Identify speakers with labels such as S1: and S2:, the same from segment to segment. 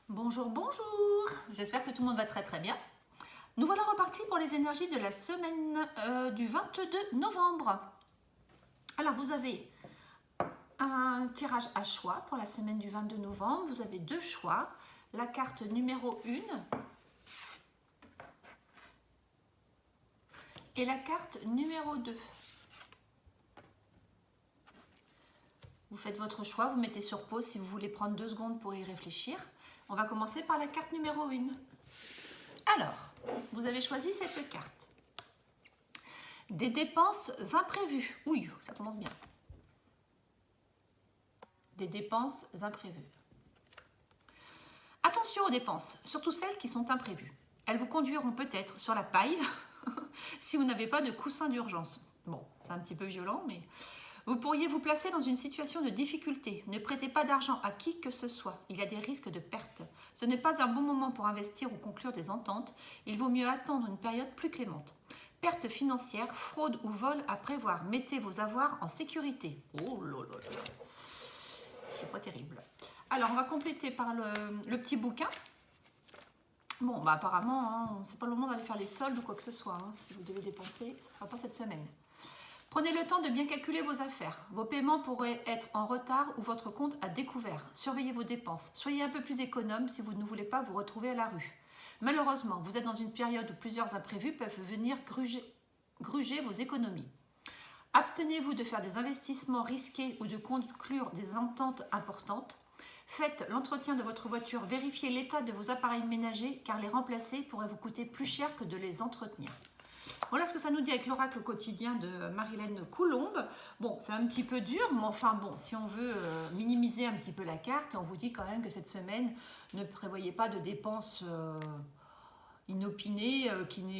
S1: Bonjour, bonjour. J'espère que tout le monde va très très bien. Nous voilà repartis pour les énergies de la semaine du 22 novembre. Alors vous avez un tirage à choix pour la semaine du 22 novembre. Vous avez deux choix. La carte numéro 1 et la carte numéro 2. Vous faites votre choix, vous mettez sur pause si vous voulez prendre 2 secondes pour y réfléchir. On va commencer par la carte numéro 1. Alors, vous avez choisi cette carte. Des dépenses imprévues. Oui, ça commence bien. Des dépenses imprévues. Attention aux dépenses, surtout celles qui sont imprévues. Elles vous conduiront peut-être sur la paille si vous n'avez pas de coussin d'urgence. Bon, c'est un petit peu violent, mais vous pourriez vous placer dans une situation de difficulté. Ne prêtez pas d'argent à qui que ce soit. Il y a des risques de perte. Ce n'est pas un bon moment pour investir ou conclure des ententes. Il vaut mieux attendre une période plus clémente. Perte financière, fraude ou vol à prévoir. Mettez vos avoirs en sécurité. Oh là là là. C'est pas terrible. Alors, on va compléter par le petit bouquin. Bon, bah apparemment, hein, c'est pas le moment d'aller faire les soldes ou quoi que ce soit. Hein. Si vous devez dépenser, ce ne sera pas cette semaine. Prenez le temps de bien calculer vos affaires. Vos paiements pourraient être en retard ou votre compte à découvert. Surveillez vos dépenses. Soyez un peu plus économe si vous ne voulez pas vous retrouver à la rue. Malheureusement, vous êtes dans une période où plusieurs imprévus peuvent venir gruger vos économies. Abstenez-vous de faire des investissements risqués ou de conclure des ententes importantes. Faites l'entretien de votre voiture, vérifiez l'état de vos appareils ménagers car les remplacer pourrait vous coûter plus cher que de les entretenir. Voilà ce que ça nous dit avec l'oracle quotidien de Marilène Coulombe. Bon, c'est un petit peu dur, mais enfin bon, si on veut minimiser un petit peu la carte, on vous dit quand même que cette semaine, ne prévoyez pas de dépenses inopinées,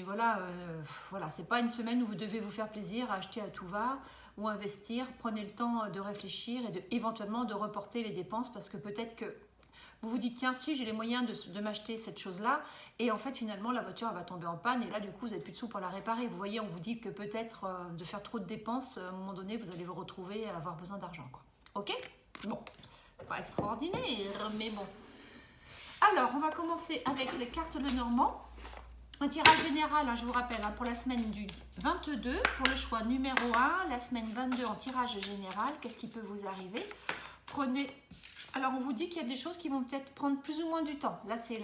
S1: voilà, c'est pas une semaine où vous devez vous faire plaisir, acheter à tout va ou investir. Prenez le temps de réfléchir et éventuellement de reporter les dépenses parce que peut-être que vous vous dites, tiens, si j'ai les moyens de m'acheter cette chose-là, et en fait, finalement, la voiture elle va tomber en panne, et là, du coup, vous n'avez plus de sous pour la réparer. Vous voyez, on vous dit que peut-être de faire trop de dépenses, à un moment donné, vous allez vous retrouver à avoir besoin d'argent, quoi. Ok? Bon, pas extraordinaire, mais bon. Alors, on va commencer avec les cartes Lenormand. Un tirage général, hein, je vous rappelle, hein, pour la semaine du 22, pour le choix numéro 1, la semaine 22 en tirage général, qu'est-ce qui peut vous arriver? Prenez... Alors, on vous dit qu'il y a des choses qui vont peut-être prendre plus ou moins du temps. Là, c'est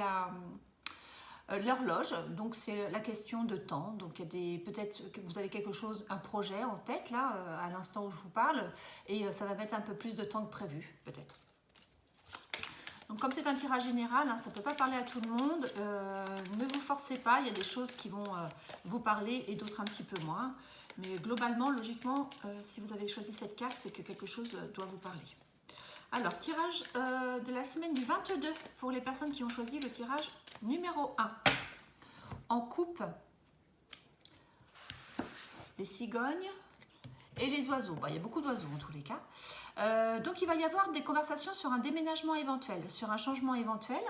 S1: l'horloge, donc c'est la question de temps. Donc, peut-être que vous avez quelque chose, un projet en tête, là, à l'instant où je vous parle, et ça va mettre un peu plus de temps que prévu, peut-être. Donc, comme c'est un tirage général, hein, ça ne peut pas parler à tout le monde. Ne vous forcez pas, il y a des choses qui vont vous parler et d'autres un petit peu moins. Mais globalement, logiquement, si vous avez choisi cette carte, c'est que quelque chose doit vous parler. Alors, tirage de la semaine du 22 pour les personnes qui ont choisi le tirage numéro 1. En coupe, les cigognes et les oiseaux. Bon, il y a beaucoup d'oiseaux en tous les cas. Donc, il va y avoir des conversations sur un déménagement éventuel, sur un changement éventuel.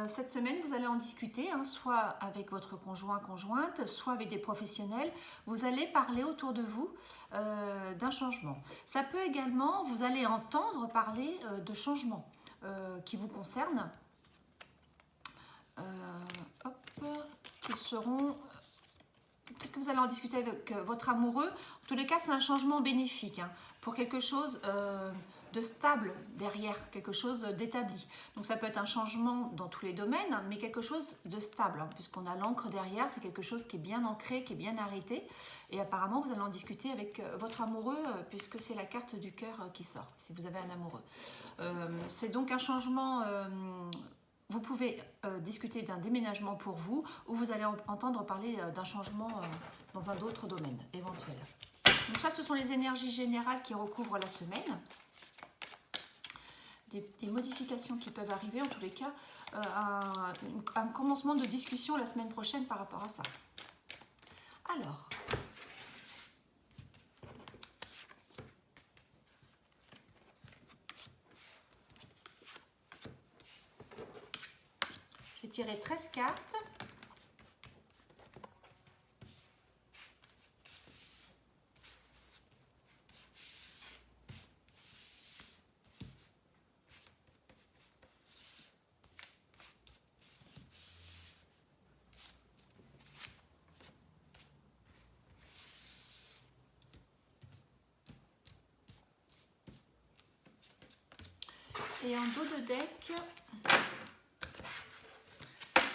S1: Cette semaine, vous allez en discuter, hein, soit avec votre conjoint, conjointe, soit avec des professionnels. Vous allez parler autour de vous d'un changement. Ça peut également, vous allez entendre parler de changements qui vous concernent, qui seront... Peut-être que vous allez en discuter avec votre amoureux. En tous les cas, c'est un changement bénéfique, hein, pour quelque chose de stable derrière, quelque chose d'établi. Donc ça peut être un changement dans tous les domaines, mais quelque chose de stable, hein, puisqu'on a l'encre derrière, c'est quelque chose qui est bien ancré, qui est bien arrêté. Et apparemment, vous allez en discuter avec votre amoureux, puisque c'est la carte du cœur qui sort, si vous avez un amoureux. C'est donc un changement... Vous pouvez discuter d'un déménagement pour vous ou vous allez entendre parler d'un changement dans un autre domaine éventuel. Donc ça, ce sont les énergies générales qui recouvrent la semaine. Des modifications qui peuvent arriver, en tous les cas, un commencement de discussion la semaine prochaine par rapport à ça. Alors... J'ai tiré 13 cartes. Et en dos de deck,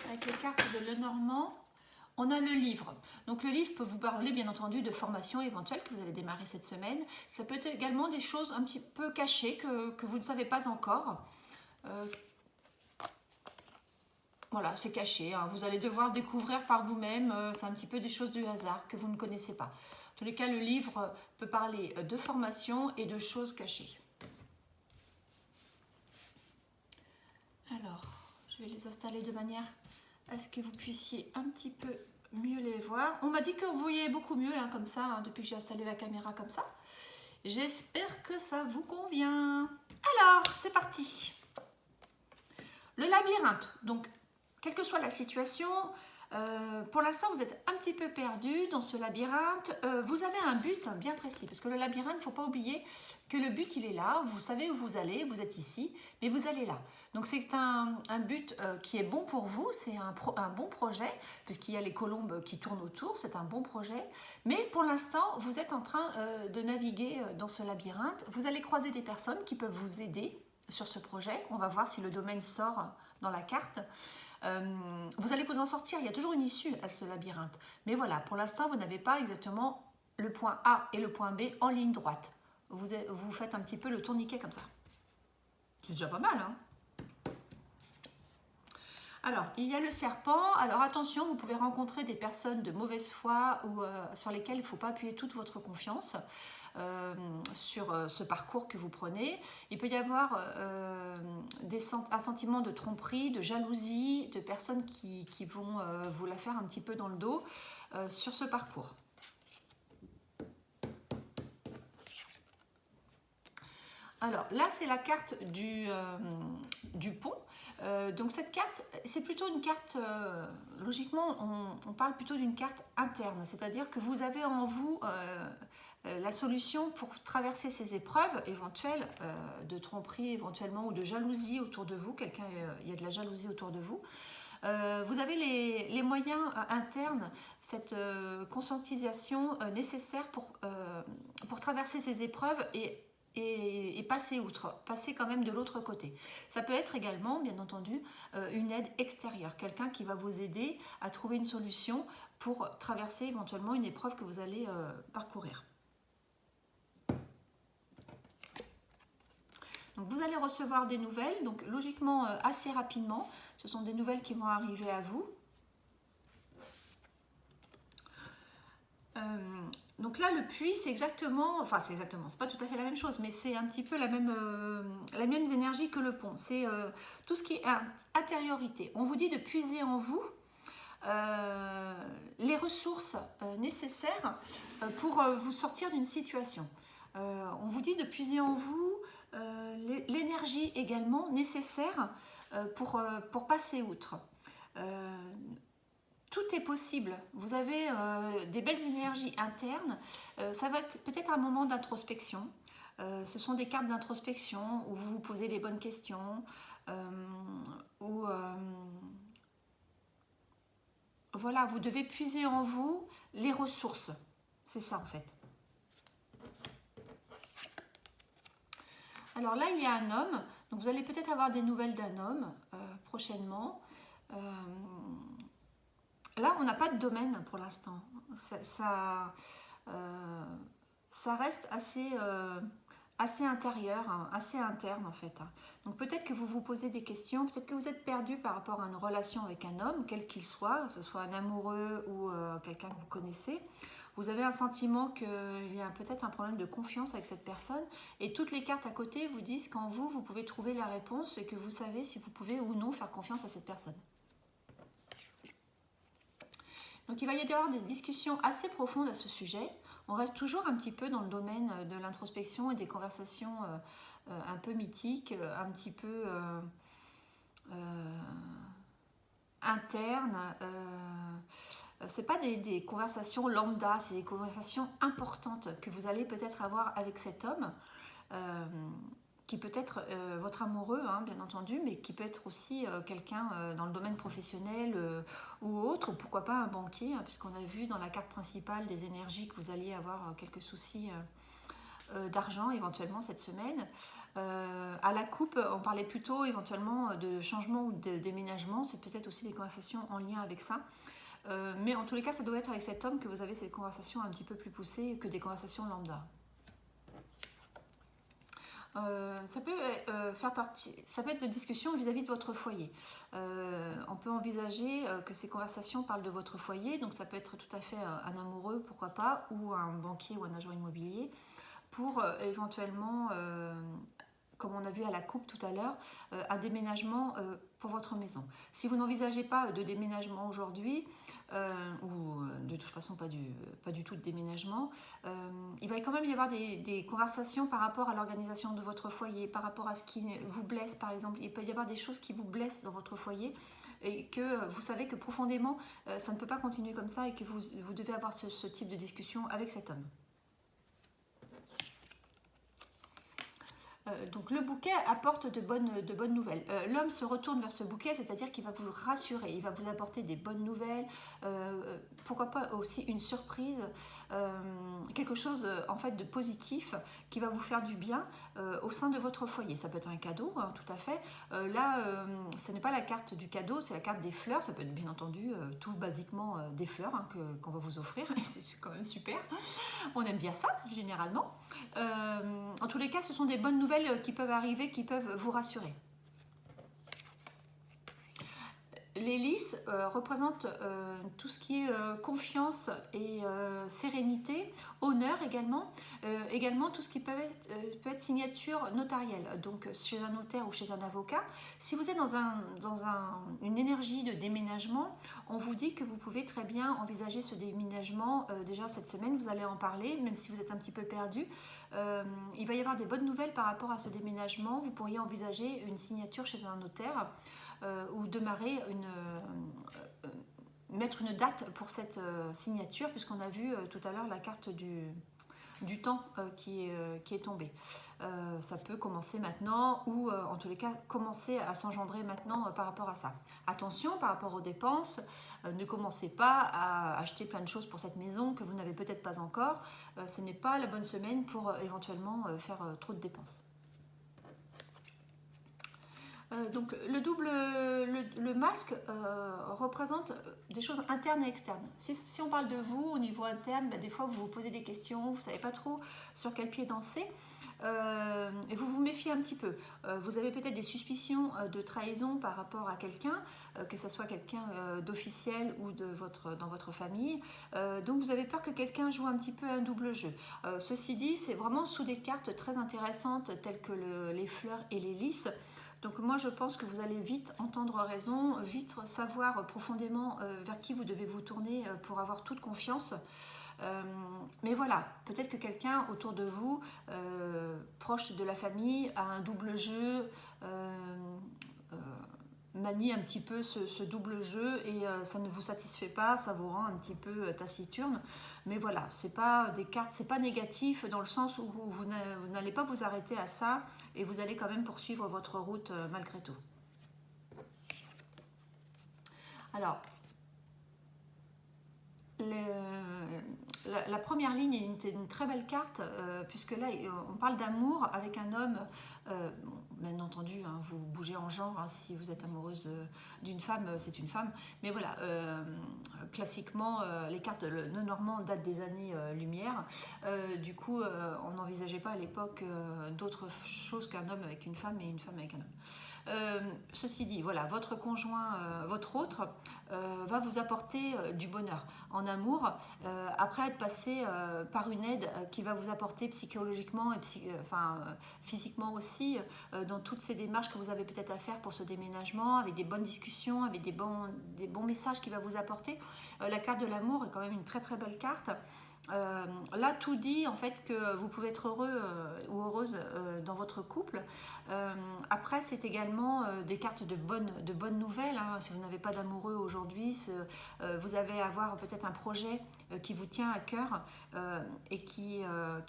S1: avec les cartes de Lenormand, on a le livre. Donc le livre peut vous parler bien entendu de formations éventuelles que vous allez démarrer cette semaine. Ça peut être également des choses un petit peu cachées que vous ne savez pas encore. Voilà, c'est caché, hein. Vous allez devoir découvrir par vous-même. C'est un petit peu des choses du hasard que vous ne connaissez pas. En tous les cas, le livre peut parler de formation et de choses cachées. Alors, je vais les installer de manière à ce que vous puissiez un petit peu mieux les voir. On m'a dit que vous voyez beaucoup mieux là, comme ça, hein, depuis que j'ai installé la caméra comme ça. J'espère que ça vous convient. Alors, c'est parti. Le labyrinthe. Donc, quelle que soit la situation, pour l'instant, vous êtes un petit peu perdu dans ce labyrinthe. Vous avez un but bien précis, parce que le labyrinthe, il ne faut pas oublier que le but, il est là. Vous savez où vous allez, vous êtes ici, mais vous allez là. Donc, c'est un but qui est bon pour vous, c'est un bon projet, puisqu'il y a les colombes qui tournent autour, c'est un bon projet. Mais pour l'instant, vous êtes en train de naviguer dans ce labyrinthe. Vous allez croiser des personnes qui peuvent vous aider sur ce projet. On va voir si le domaine sort dans la carte. Vous allez vous en sortir, il y a toujours une issue à ce labyrinthe. Mais voilà, pour l'instant, vous n'avez pas exactement le point A et le point B en ligne droite. Vous faites un petit peu le tourniquet comme ça. C'est déjà pas mal, hein? Alors, il y a le serpent. Alors attention, vous pouvez rencontrer des personnes de mauvaise foi ou sur lesquelles il ne faut pas appuyer toute votre confiance. Sur ce parcours que vous prenez. Il peut y avoir un sentiment de tromperie, de jalousie, de personnes qui vont vous la faire un petit peu dans le dos sur ce parcours. Alors là, c'est la carte du pont. Donc cette carte, c'est plutôt une carte, logiquement, on parle plutôt d'une carte interne, c'est-à-dire que vous avez en vous la solution pour traverser ces épreuves éventuelles de tromperie éventuellement ou de jalousie autour de vous. Il y a de la jalousie autour de vous. Vous avez les moyens internes, cette conscientisation nécessaire pour traverser ces épreuves et passer outre, passer quand même de l'autre côté. Ça peut être également, bien entendu, une aide extérieure, quelqu'un qui va vous aider à trouver une solution pour traverser éventuellement une épreuve que vous allez parcourir. Donc vous allez recevoir des nouvelles, donc logiquement assez rapidement. Ce sont des nouvelles qui vont arriver à vous. Donc là, le puits, c'est exactement, c'est pas tout à fait la même chose, mais c'est un petit peu la même énergie que le pont. C'est tout ce qui est intériorité. On vous dit de puiser en vous les ressources nécessaires pour vous sortir d'une situation. On vous dit de puiser en vous l'énergie également nécessaire pour passer outre. Tout est possible. Vous avez des belles énergies internes. Ça va être peut-être un moment d'introspection. Ce sont des cartes d'introspection où vous vous posez les bonnes questions, voilà, vous devez puiser en vous les ressources. C'est ça en fait. Alors là, il y a un homme. Donc vous allez peut-être avoir des nouvelles d'un homme prochainement. Là, on n'a pas de domaine pour l'instant. Ça reste assez intérieur, hein, assez interne en fait. Donc peut-être que vous vous posez des questions, peut-être que vous êtes perdu par rapport à une relation avec un homme, quel qu'il soit, que ce soit un amoureux ou quelqu'un que vous connaissez. Vous avez un sentiment qu'il y a peut-être un problème de confiance avec cette personne et toutes les cartes à côté vous disent qu'en vous, vous pouvez trouver la réponse et que vous savez si vous pouvez ou non faire confiance à cette personne. Donc il va y avoir des discussions assez profondes à ce sujet. On reste toujours un petit peu dans le domaine de l'introspection et des conversations un peu mythiques, un petit peu internes. Ce n'est pas des conversations lambda, c'est des conversations importantes que vous allez peut-être avoir avec cet homme, qui peut être votre amoureux, hein, bien entendu, mais qui peut être aussi quelqu'un dans le domaine professionnel ou autre, ou pourquoi pas un banquier, hein, puisqu'on a vu dans la carte principale des énergies que vous alliez avoir quelques soucis d'argent éventuellement cette semaine. À la coupe, on parlait plutôt éventuellement de changement ou de déménagement, c'est peut-être aussi des conversations en lien avec ça. Mais en tous les cas, ça doit être avec cet homme que vous avez cette conversation un petit peu plus poussée que des conversations lambda. Ça peut faire partie, ça peut être de discussion vis-à-vis de votre foyer. On peut envisager que ces conversations parlent de votre foyer, donc ça peut être tout à fait un amoureux, pourquoi pas, ou un banquier ou un agent immobilier, pour éventuellement, comme on a vu à la coupe tout à l'heure, un déménagement pour votre maison. Si vous n'envisagez pas de déménagement aujourd'hui, ou de toute façon pas du tout de déménagement, il va quand même y avoir des conversations par rapport à l'organisation de votre foyer, par rapport à ce qui vous blesse par exemple. Il peut y avoir des choses qui vous blessent dans votre foyer et que vous savez que profondément ça ne peut pas continuer comme ça et que vous devez avoir ce type de discussion avec cet homme. Donc le bouquet apporte de bonnes nouvelles. L'homme se retourne vers ce bouquet, c'est-à-dire qu'il va vous rassurer, il va vous apporter des bonnes nouvelles, pourquoi pas aussi une surprise, quelque chose en fait de positif qui va vous faire du bien au sein de votre foyer. Ça peut être un cadeau, hein, tout à fait. Là, ce n'est pas la carte du cadeau, c'est la carte des fleurs. Ça peut être bien entendu tout basiquement des fleurs hein, qu'on va vous offrir, et c'est quand même super. On aime bien ça, généralement. En tous les cas, ce sont des bonnes nouvelles qui peuvent arriver, qui peuvent vous rassurer. Les lys représentent tout ce qui est confiance et sérénité, honneur également, également tout ce qui peut être signature notarielle, donc chez un notaire ou chez un avocat. Si vous êtes dans une énergie de déménagement, on vous dit que vous pouvez très bien envisager ce déménagement déjà cette semaine, vous allez en parler, même si vous êtes un petit peu perdu. Il va y avoir des bonnes nouvelles par rapport à ce déménagement, vous pourriez envisager une signature chez un notaire, ou démarrer mettre une date pour cette signature, puisqu'on a vu tout à l'heure la carte du temps qui est tombée. Ça peut commencer maintenant ou en tous les cas commencer à s'engendrer maintenant par rapport à ça. Attention par rapport aux dépenses, ne commencez pas à acheter plein de choses pour cette maison que vous n'avez peut-être pas encore. Ce n'est pas la bonne semaine pour éventuellement faire trop de dépenses. Donc le masque représente des choses internes et externes. Si on parle de vous au niveau interne, des fois vous vous posez des questions, vous ne savez pas trop sur quel pied danser. Et vous vous méfiez un petit peu. Vous avez peut-être des suspicions de trahison par rapport à quelqu'un, que ce soit quelqu'un d'officiel ou dans votre famille. Donc vous avez peur que quelqu'un joue un petit peu un double jeu. Ceci dit, c'est vraiment sous des cartes très intéressantes telles que les fleurs et les lys. Donc moi je pense que vous allez vite entendre raison, vite savoir profondément vers qui vous devez vous tourner pour avoir toute confiance. Mais voilà, peut-être que quelqu'un autour de vous, proche de la famille, a un double jeu, manie un petit peu ce double jeu et ça ne vous satisfait pas, ça vous rend un petit peu taciturne. Mais voilà, c'est pas des cartes, c'est pas négatif dans le sens où vous n'allez pas vous arrêter à ça et vous allez quand même poursuivre votre route malgré tout. Alors, la première ligne est une très belle carte, puisque là, on parle d'amour avec un homme. Bon, bien entendu, hein, vous bougez en genre. Hein, si vous êtes amoureuse d'une femme, c'est une femme. Mais voilà, classiquement, les cartes de Normand datent des années Lumière. Du coup, on n'envisageait pas à l'époque d'autre chose qu'un homme avec une femme et une femme avec un homme. Ceci dit, voilà, votre conjoint, votre autre, va vous apporter du bonheur en amour, après être passé par une aide qui va vous apporter psychologiquement et physiquement aussi, dans toutes ces démarches que vous avez peut-être à faire pour ce déménagement, avec des bonnes discussions, avec des bons messages qu'il va vous apporter. La carte de l'amour est quand même une très très belle carte. Là, tout dit en fait que vous pouvez être heureux ou heureuse dans votre couple. Après, c'est également des cartes de bonnes nouvelles. Hein. Si vous n'avez pas d'amoureux aujourd'hui, vous allez avoir peut-être un projet qui vous tient à cœur et qui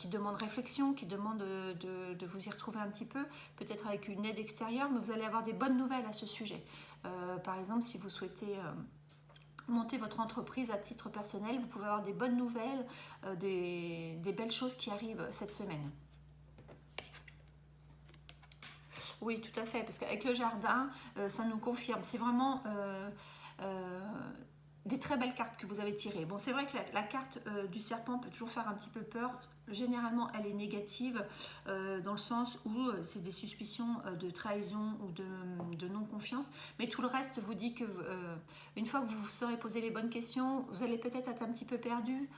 S1: demande réflexion, qui demande de vous y retrouver un petit peu, peut-être avec une aide extérieure, mais vous allez avoir des bonnes nouvelles à ce sujet. Par exemple, si vous souhaitez monter votre entreprise à titre personnel, vous pouvez avoir des bonnes nouvelles, des belles choses qui arrivent cette semaine. Oui, tout à fait, parce qu'avec le jardin, ça nous confirme. C'est vraiment des très belles cartes que vous avez tirées. Bon, c'est vrai que la carte du serpent peut toujours faire un petit peu peur. Généralement, elle est négative dans le sens où c'est des suspicions de trahison ou de non-confiance. Mais tout le reste vous dit que une fois que vous vous serez posé les bonnes questions, vous allez peut-être être un petit peu perdu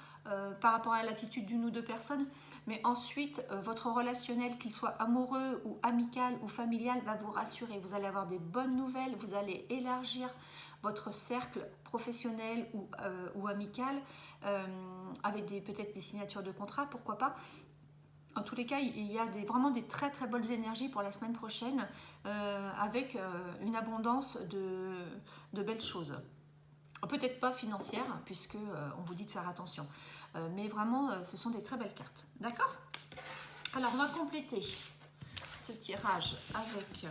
S1: par rapport à l'attitude d'une ou deux personnes. Mais ensuite, votre relationnel, qu'il soit amoureux ou amical ou familial, va vous rassurer. Vous allez avoir des bonnes nouvelles, vous allez élargir votre cercle professionnel ou amical, avec peut-être des signatures de contrat, pourquoi pas. En tous les cas, il y a vraiment des très très bonnes énergies pour la semaine prochaine, avec une abondance de belles choses. Peut-être pas financière, puisque on vous dit de faire attention. Mais vraiment, ce sont des très belles cartes. D'accord? Alors, on va compléter ce tirage avec...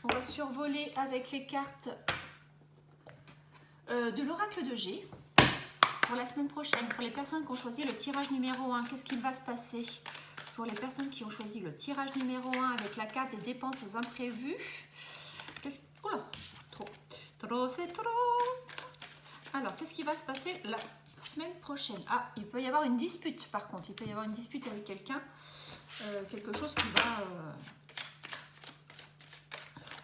S1: On va survoler avec les cartes de l'oracle de G pour la semaine prochaine. Pour les personnes qui ont choisi le tirage numéro 1, qu'est-ce qu'il va se passer? Pour les personnes qui ont choisi le tirage numéro 1 avec la carte des dépenses imprévues, oula, trop, c'est trop. Alors, qu'est-ce qui va se passer la semaine prochaine? Ah, il peut y avoir une dispute par contre. Il peut y avoir une dispute avec quelqu'un. Quelque chose qui va...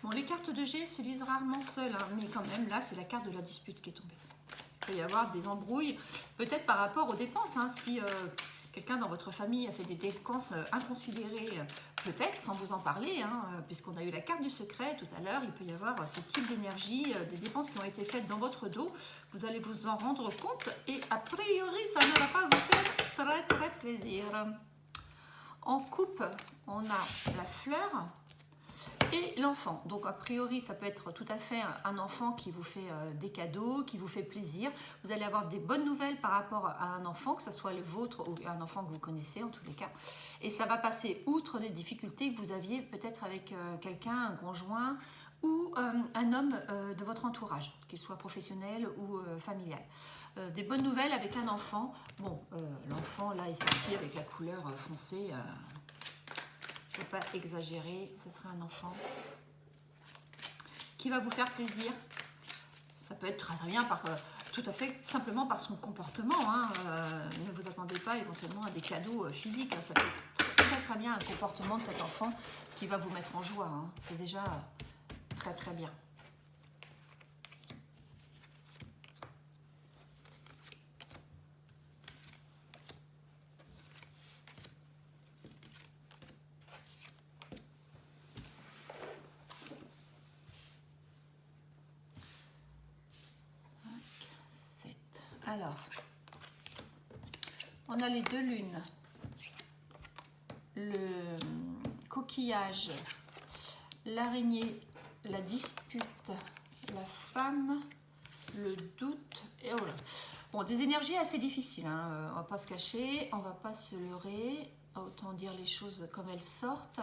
S1: Bon, les cartes de G se lisent rarement seules, hein, mais quand même, là, c'est la carte de la dispute qui est tombée. Il peut y avoir des embrouilles, peut-être par rapport aux dépenses. Hein, si quelqu'un dans votre famille a fait des dépenses inconsidérées, peut-être, sans vous en parler, hein, puisqu'on a eu la carte du secret tout à l'heure, il peut y avoir ce type d'énergie, des dépenses qui ont été faites dans votre dos. Vous allez vous en rendre compte et a priori, ça ne va pas vous faire très très plaisir. En coupe, on a la fleur et l'enfant. Donc a priori, ça peut être tout à fait un enfant qui vous fait des cadeaux, qui vous fait plaisir. Vous allez avoir des bonnes nouvelles par rapport à un enfant, que ce soit le vôtre ou un enfant que vous connaissez en tous les cas. Et ça va passer outre les difficultés que vous aviez peut-être avec quelqu'un, un conjoint ou un homme de votre entourage, qu'il soit professionnel ou familial. Des bonnes nouvelles avec un enfant. Bon, l'enfant là est sorti avec la couleur foncée. Il ne faut pas exagérer, ce sera un enfant qui va vous faire plaisir. Ça peut être très bien tout à fait simplement par son comportement. Hein. Ne vous attendez pas éventuellement à des cadeaux physiques. Hein. Ça peut être très très bien un comportement de cet enfant qui va vous mettre en joie. Hein. C'est déjà très très bien. Alors, on a les deux lunes, le coquillage, l'araignée, la dispute, la femme, le doute et oh là. Bon, des énergies assez difficiles, hein. On va pas se cacher, on va pas se leurrer, autant dire les choses comme elles sortent.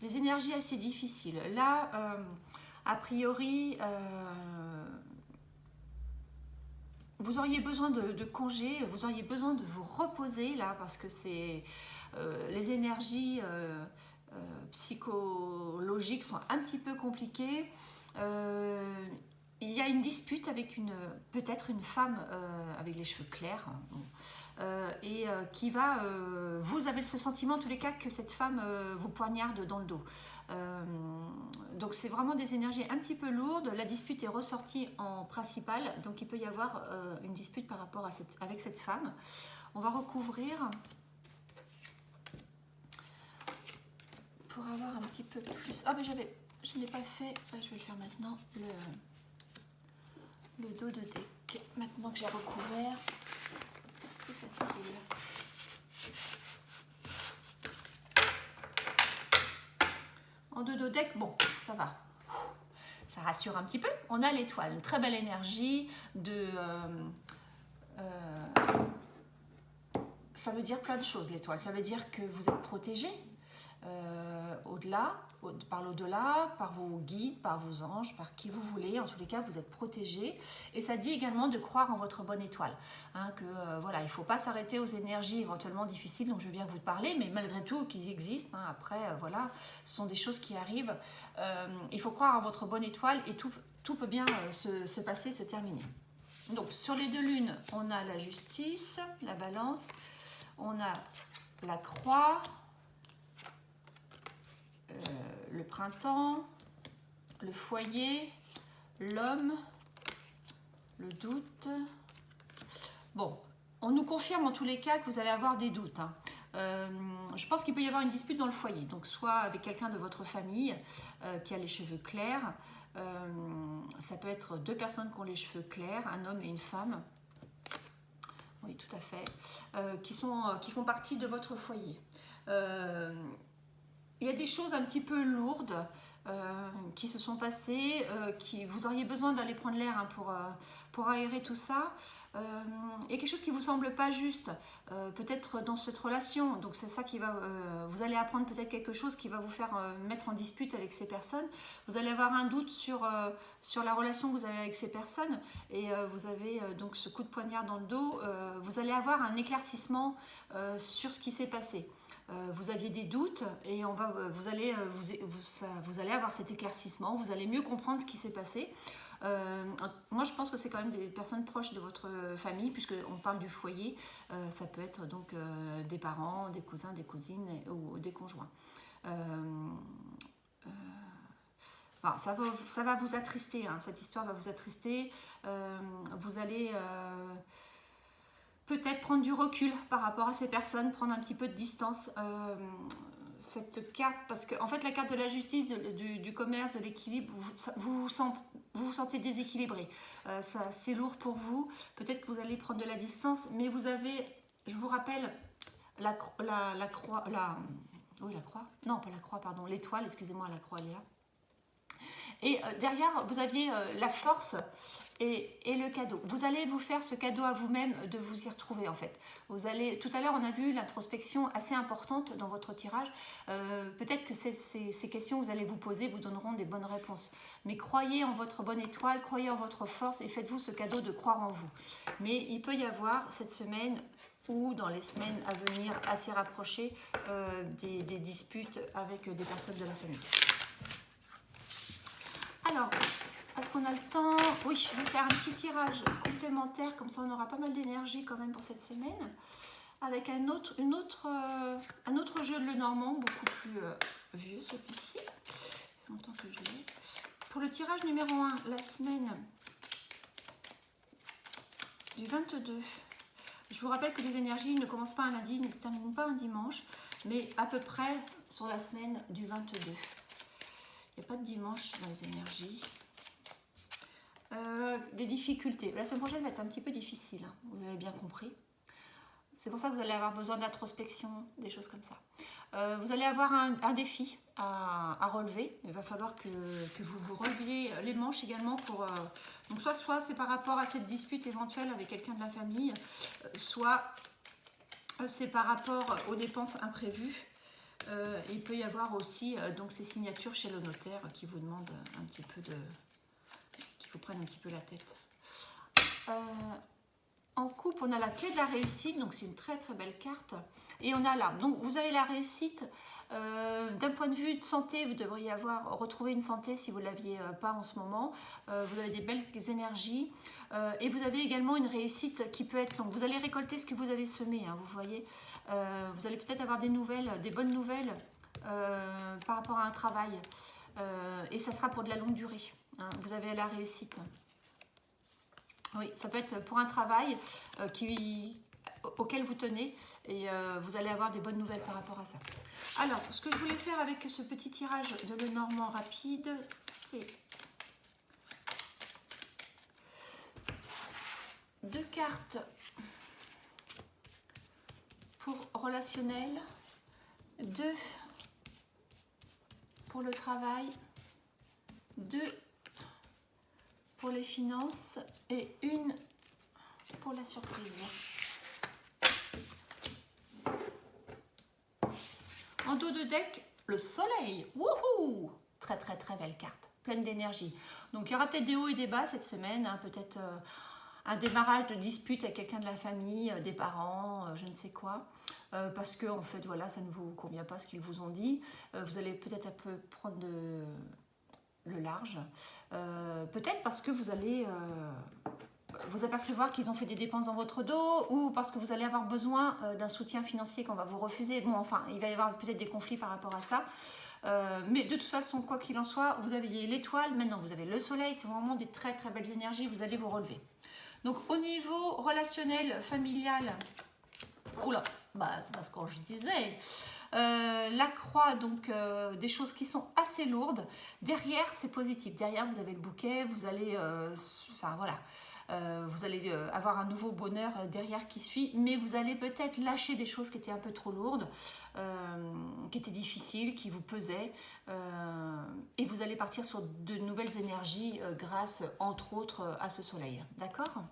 S1: Des énergies assez difficiles. Là, a priori... vous auriez besoin de congés, vous auriez besoin de vous reposer là parce que c'est les énergies psychologiques sont un petit peu compliquées. Il y a une dispute avec peut-être une femme avec les cheveux clairs et qui va... vous avez ce sentiment en tous les cas que cette femme vous poignarde dans le dos. Donc c'est vraiment des énergies un petit peu lourdes. La dispute est ressortie en principal, donc il peut y avoir une dispute par rapport à avec cette femme. On va recouvrir pour avoir un petit peu plus... Ah mais je n'ai pas fait, je vais le faire maintenant, le dos de deck. Maintenant que j'ai recouvert, c'est plus facile. En dos de deck, bon, ça va. Ça rassure un petit peu. On a l'étoile, une très belle énergie ça veut dire plein de choses, l'étoile. Ça veut dire que vous êtes protégé. au-delà, par l'au-delà, par vos guides, par vos anges, par qui vous voulez. En tous les cas, vous êtes protégés. Et ça dit également de croire en votre bonne étoile. Hein, que voilà, il ne faut pas s'arrêter aux énergies éventuellement difficiles dont je viens vous parler, mais malgré tout, qui existent. Hein, après, voilà, ce sont des choses qui arrivent. Il faut croire en votre bonne étoile et tout peut bien se passer, se terminer. Donc, sur les deux lunes, on a la justice, la balance, on a la croix, le printemps, le foyer, l'homme, le doute. Bon, on nous confirme en tous les cas que vous allez avoir des doutes. Hein. Je pense qu'il peut y avoir une dispute dans le foyer, donc soit avec quelqu'un de votre famille qui a les cheveux clairs, ça peut être deux personnes qui ont les cheveux clairs, un homme et une femme, oui tout à fait, qui font partie de votre foyer. Il y a des choses un petit peu lourdes qui se sont passées, vous auriez besoin d'aller prendre l'air hein, pour aérer tout ça. Il y a quelque chose qui ne vous semble pas juste, peut-être dans cette relation. Donc c'est ça qui va... vous allez apprendre peut-être quelque chose qui va vous faire mettre en dispute avec ces personnes. Vous allez avoir un doute sur la relation que vous avez avec ces personnes. Et vous avez donc ce coup de poignard dans le dos. Vous allez avoir un éclaircissement sur ce qui s'est passé. Vous aviez des doutes et vous allez avoir cet éclaircissement, vous allez mieux comprendre ce qui s'est passé. Moi je pense que c'est quand même des personnes proches de votre famille, puisqu'on parle du foyer, ça peut être donc des parents, des cousins, des cousines ou des conjoints. Enfin, ça va vous attrister, hein, cette histoire va vous attrister, vous allez... peut-être prendre du recul par rapport à ces personnes, prendre un petit peu de distance. Cette carte, parce que en fait la carte de la justice, du commerce, de l'équilibre, vous vous sentez déséquilibré. C'est lourd pour vous. Peut-être que vous allez prendre de la distance, mais vous avez, je vous rappelle, la croix, oui la croix, non pas la croix, pardon, l'étoile, excusez-moi, la croix elle est là. Et derrière, vous aviez la force et le cadeau. Vous allez vous faire ce cadeau à vous-même de vous y retrouver en fait. Tout à l'heure, on a vu l'introspection assez importante dans votre tirage. Peut-être que ces questions que vous allez vous poser vous donneront des bonnes réponses. Mais croyez en votre bonne étoile, croyez en votre force et faites-vous ce cadeau de croire en vous. Mais il peut y avoir cette semaine ou dans les semaines à venir assez rapprochées des disputes avec des personnes de la famille. Alors, est-ce qu'on a le temps? Oui, je vais faire un petit tirage complémentaire, comme ça on aura pas mal d'énergie quand même pour cette semaine, avec un autre jeu de Lenormand, beaucoup plus vieux celui-ci. Ça fait longtemps que je l'ai. Pour le tirage numéro 1, la semaine du 22. Je vous rappelle que les énergies ne commencent pas un lundi, ne se terminent pas un dimanche, mais à peu près sur la semaine du 22. Il n'y a pas de dimanche dans les énergies. Des difficultés. La semaine prochaine va être un petit peu difficile, hein, vous avez bien compris. C'est pour ça que vous allez avoir besoin d'introspection, des choses comme ça. Vous allez avoir un défi à relever. Il va falloir que vous vous releviez les manches également pour... donc soit c'est par rapport à cette dispute éventuelle avec quelqu'un de la famille, soit c'est par rapport aux dépenses imprévues. Il peut y avoir aussi donc ces signatures chez le notaire qui vous demandent un petit peu qui vous prennent un petit peu la tête. En couple, on a la clé de la réussite, donc c'est une très très belle carte. Et on a là, donc vous avez la réussite. D'un point de vue de santé, vous devriez retrouver une santé si vous ne l'aviez pas en ce moment. Vous avez des belles énergies. Et vous avez également une réussite qui peut être longue. Vous allez récolter ce que vous avez semé, hein, vous voyez. Vous allez peut-être avoir des bonnes nouvelles par rapport à un travail. Et ça sera pour de la longue durée. Hein. Vous avez la réussite. Oui, ça peut être pour un travail auquel vous tenez et vous allez avoir des bonnes nouvelles par rapport à ça. Alors, ce que je voulais faire avec ce petit tirage de Lenormand rapide, c'est 2 cartes pour relationnel, 2 pour le travail, 2 pour les finances et 1 pour la surprise. En dos de deck, le soleil. Wouhou! Très très très belle carte, pleine d'énergie. Donc il y aura peut-être des hauts et des bas cette semaine, hein, peut-être un démarrage de dispute avec quelqu'un de la famille, des parents, je ne sais quoi. Parce que en fait voilà, ça ne vous convient pas ce qu'ils vous ont dit. Vous allez peut-être un peu prendre le large. Peut-être parce que vous allez vous apercevoir qu'ils ont fait des dépenses dans votre dos, ou parce que vous allez avoir besoin d'un soutien financier qu'on va vous refuser. Bon, enfin, il va y avoir peut-être des conflits par rapport à ça. Mais de toute façon, quoi qu'il en soit, vous avez l'étoile, maintenant vous avez le soleil, c'est vraiment des très très belles énergies, vous allez vous relever. Donc au niveau relationnel, familial, oula, bah, c'est pas ce que je disais. La croix, donc des choses qui sont assez lourdes. Derrière, c'est positif. Derrière, vous avez le bouquet, vous allez, enfin voilà, vous allez avoir un nouveau bonheur derrière qui suit, mais vous allez peut-être lâcher des choses qui étaient un peu trop lourdes, qui étaient difficiles, qui vous pesaient, et vous allez partir sur de nouvelles énergies grâce, entre autres, à ce soleil. D'accord ?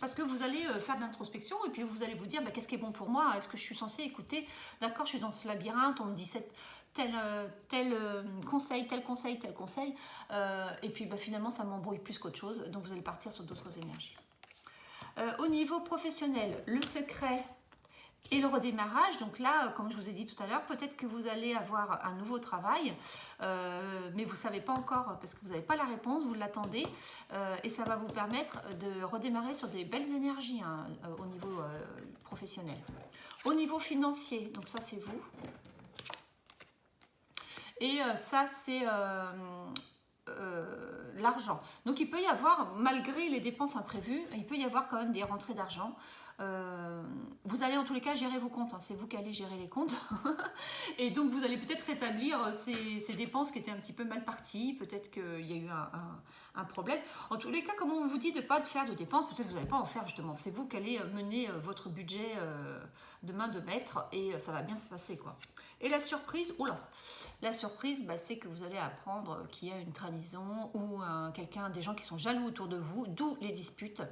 S1: Parce que vous allez faire de l'introspection et puis vous allez vous dire bah, qu'est-ce qui est bon pour moi? Est-ce que je suis censée écouter? D'accord, je suis dans ce labyrinthe, on me dit tel conseil, tel conseil, tel conseil. Et puis bah, finalement, ça m'embrouille plus qu'autre chose. Donc vous allez partir sur d'autres énergies. Au niveau professionnel, le secret et le redémarrage, donc là, comme je vous ai dit tout à l'heure, peut-être que vous allez avoir un nouveau travail, mais vous ne savez pas encore, parce que vous n'avez pas la réponse, vous l'attendez, et ça va vous permettre de redémarrer sur des belles énergies hein, au niveau professionnel. Au niveau financier, donc ça c'est vous, et ça c'est l'argent. Donc il peut y avoir, malgré les dépenses imprévues, il peut y avoir quand même des rentrées d'argent. Vous allez en tous les cas gérer vos comptes, hein. C'est vous qui allez gérer les comptes et donc vous allez peut-être rétablir ces dépenses qui étaient un petit peu mal parties, peut-être qu'il y a eu un problème. En tous les cas, comme on vous dit de ne pas faire de dépenses, peut-être que vous n'allez pas en faire justement, c'est vous qui allez mener votre budget de main de maître et ça va bien se passer quoi. Et la surprise, oula, la surprise bah, c'est que vous allez apprendre qu'il y a une trahison ou des gens qui sont jaloux autour de vous, d'où les disputes.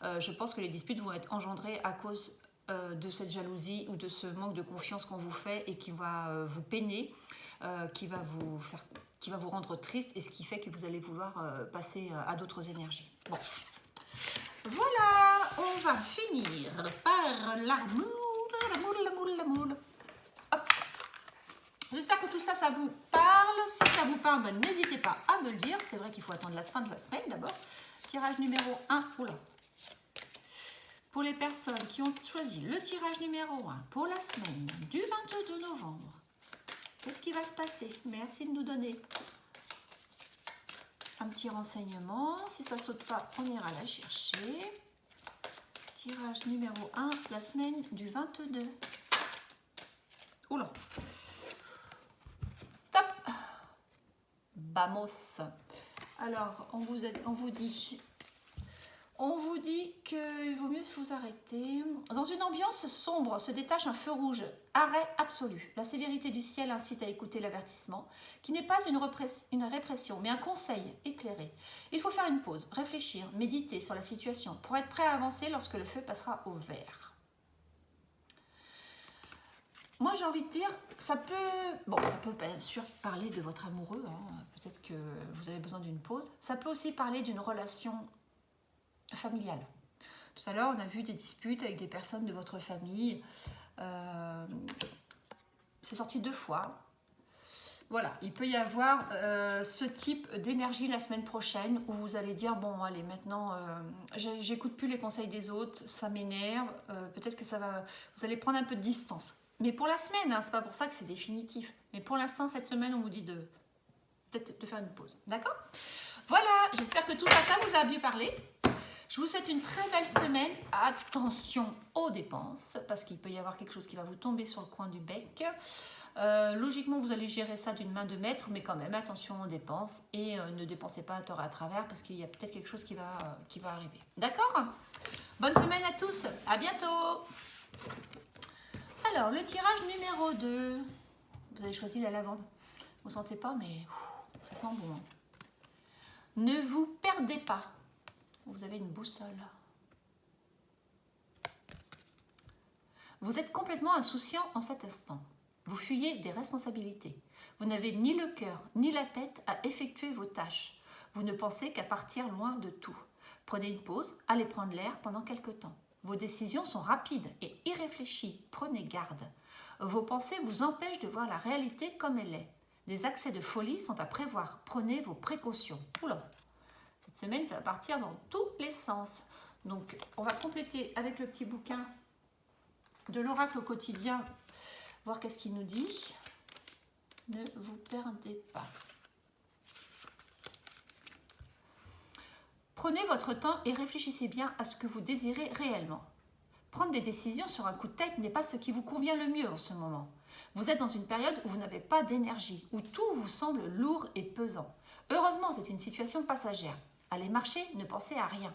S1: Je pense que les disputes vont être engendrées à cause de cette jalousie ou de ce manque de confiance qu'on vous fait et qui va vous peiner, qui va vous rendre triste et ce qui fait que vous allez vouloir passer à d'autres énergies. Bon, voilà, on va finir par l'amour. J'espère que tout ça, ça vous parle. Si ça vous parle, ben, n'hésitez pas à me le dire. C'est vrai qu'il faut attendre la fin de la semaine d'abord. Tirage numéro 1. Oula. Pour les personnes qui ont choisi le tirage numéro 1 pour la semaine du 22 novembre, qu'est-ce qui va se passer? Merci de nous donner un petit renseignement. Si ça ne saute pas, on ira la chercher. Tirage numéro 1, la semaine du 22. Oula. Stop. Vamos. Alors, on vous dit qu'il vaut mieux vous arrêter. Dans une ambiance sombre se détache un feu rouge. Arrêt absolu. La sévérité du ciel incite à écouter l'avertissement, qui n'est pas une répression, mais un conseil éclairé. Il faut faire une pause, réfléchir, méditer sur la situation pour être prêt à avancer lorsque le feu passera au vert. Moi, j'ai envie de dire, ça peut bien sûr parler de votre amoureux. Hein. Peut-être que vous avez besoin d'une pause. Ça peut aussi parler d'une relation familiale. Tout à l'heure, on a vu des disputes avec des personnes de votre famille. C'est sorti 2 fois. Voilà, il peut y avoir ce type d'énergie la semaine prochaine où vous allez dire, bon, allez, maintenant, j'écoute plus les conseils des autres, ça m'énerve. Peut-être que vous allez prendre un peu de distance. Mais pour la semaine, hein, c'est pas pour ça que c'est définitif. Mais pour l'instant, cette semaine, on vous dit peut-être de faire une pause. D'accord? Voilà, j'espère que tout ça vous a bien parlé. Je vous souhaite une très belle semaine. Attention aux dépenses, parce qu'il peut y avoir quelque chose qui va vous tomber sur le coin du bec. Logiquement, vous allez gérer ça d'une main de maître, mais quand même, attention aux dépenses et ne dépensez pas à tort et à travers, parce qu'il y a peut-être quelque chose qui va arriver. D'accord? Bonne semaine à tous, à bientôt. Alors, le tirage numéro 2. Vous avez choisi la lavande. Vous ne sentez pas, mais ça sent bon. Hein. Ne vous perdez pas. Vous avez une boussole. Vous êtes complètement insouciant en cet instant. Vous fuyez des responsabilités. Vous n'avez ni le cœur ni la tête à effectuer vos tâches. Vous ne pensez qu'à partir loin de tout. Prenez une pause, allez prendre l'air pendant quelque temps. Vos décisions sont rapides et irréfléchies. Prenez garde. Vos pensées vous empêchent de voir la réalité comme elle est. Des accès de folie sont à prévoir. Prenez vos précautions. Oula, cette semaine, ça va partir dans tous les sens. Donc, on va compléter avec le petit bouquin de l'oracle au quotidien, voir qu'est-ce qu'il nous dit. Ne vous perdez pas. Prenez votre temps et réfléchissez bien à ce que vous désirez réellement. Prendre des décisions sur un coup de tête n'est pas ce qui vous convient le mieux en ce moment. Vous êtes dans une période où vous n'avez pas d'énergie, où tout vous semble lourd et pesant. Heureusement, c'est une situation passagère. Allez marcher, ne pensez à rien.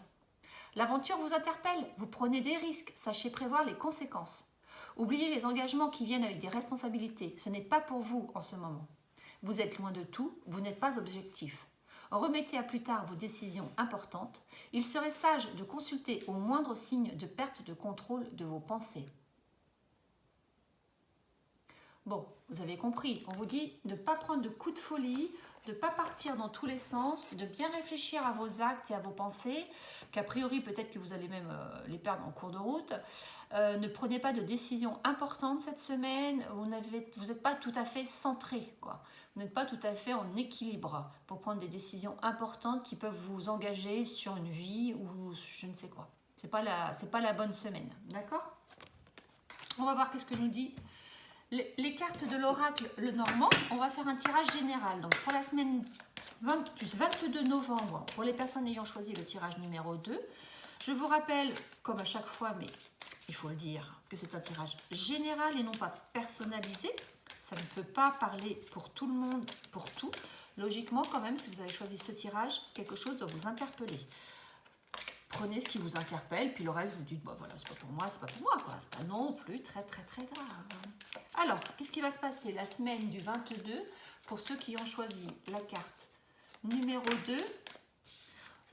S1: L'aventure vous interpelle, vous prenez des risques, sachez prévoir les conséquences. Oubliez les engagements qui viennent avec des responsabilités, ce n'est pas pour vous en ce moment. Vous êtes loin de tout, vous n'êtes pas objectif. Remettez à plus tard vos décisions importantes. Il serait sage de consulter au moindre signe de perte de contrôle de vos pensées. Bon, vous avez compris, on vous dit de ne pas prendre de coups de folie, de ne pas partir dans tous les sens, de bien réfléchir à vos actes et à vos pensées, qu'a priori peut-être que vous allez même les perdre en cours de route. Ne prenez pas de décisions importantes cette semaine, vous n'êtes pas tout à fait centré, quoi. Vous n'êtes pas tout à fait en équilibre pour prendre des décisions importantes qui peuvent vous engager sur une vie ou je ne sais quoi. C'est pas la bonne semaine, d'accord? On va voir qu'est-ce que nous dit les cartes de l'oracle le Normand. On va faire un tirage général. Donc pour la semaine 22 novembre, pour les personnes ayant choisi le tirage numéro 2, je vous rappelle, comme à chaque fois, mais il faut le dire, que c'est un tirage général et non pas personnalisé. Ça ne peut pas parler pour tout le monde, pour tout. Logiquement, quand même, si vous avez choisi ce tirage, quelque chose doit vous interpeller. Prenez ce qui vous interpelle, puis le reste, vous dites, bah voilà, c'est pas pour moi, c'est pas pour moi, quoi. C'est pas non plus très grave. Alors, qu'est-ce qui va se passer la semaine du 22 pour ceux qui ont choisi la carte numéro 2,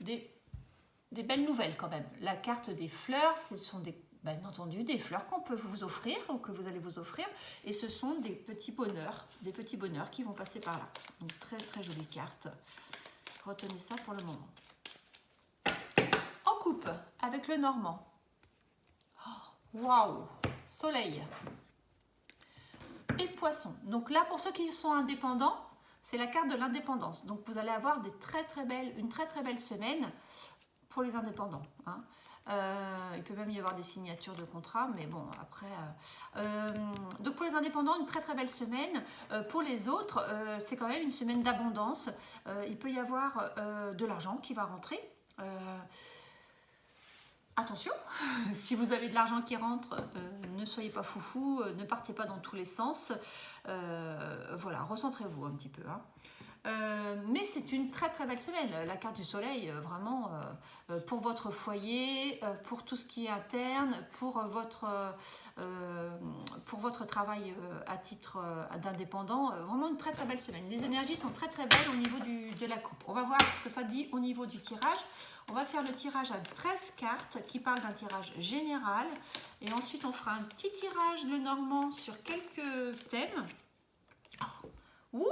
S1: des belles nouvelles quand même. La carte des fleurs, ce sont bien entendu des fleurs qu'on peut vous offrir ou que vous allez vous offrir, et ce sont des petits bonheurs qui vont passer par là. Donc très jolie carte. Retenez ça pour le moment. En coupe avec le Normand. Waouh, Soleil et Poisson. Donc là, pour ceux qui sont indépendants, c'est la carte de l'indépendance. Donc vous allez avoir une très très belle semaine pour les indépendants, hein. Il peut même y avoir des signatures de contrats, mais bon, après... donc pour les indépendants, une très belle semaine. Pour les autres, c'est quand même une semaine d'abondance. Il peut y avoir de l'argent qui va rentrer. Attention, si vous avez de l'argent qui rentre, ne soyez pas foufou, ne partez pas dans tous les sens. Voilà, recentrez-vous un petit peu, hein. Mais c'est une très belle semaine. La carte du soleil, vraiment, pour votre foyer, pour tout ce qui est interne, pour votre travail à titre d'indépendant. Vraiment une très belle semaine. Les énergies sont très belles au niveau de la coupe. On va voir ce que ça dit au niveau du tirage. On va faire le tirage à 13 cartes qui parle d'un tirage général. Et ensuite, on fera un petit tirage de Normand sur quelques thèmes. Ouh!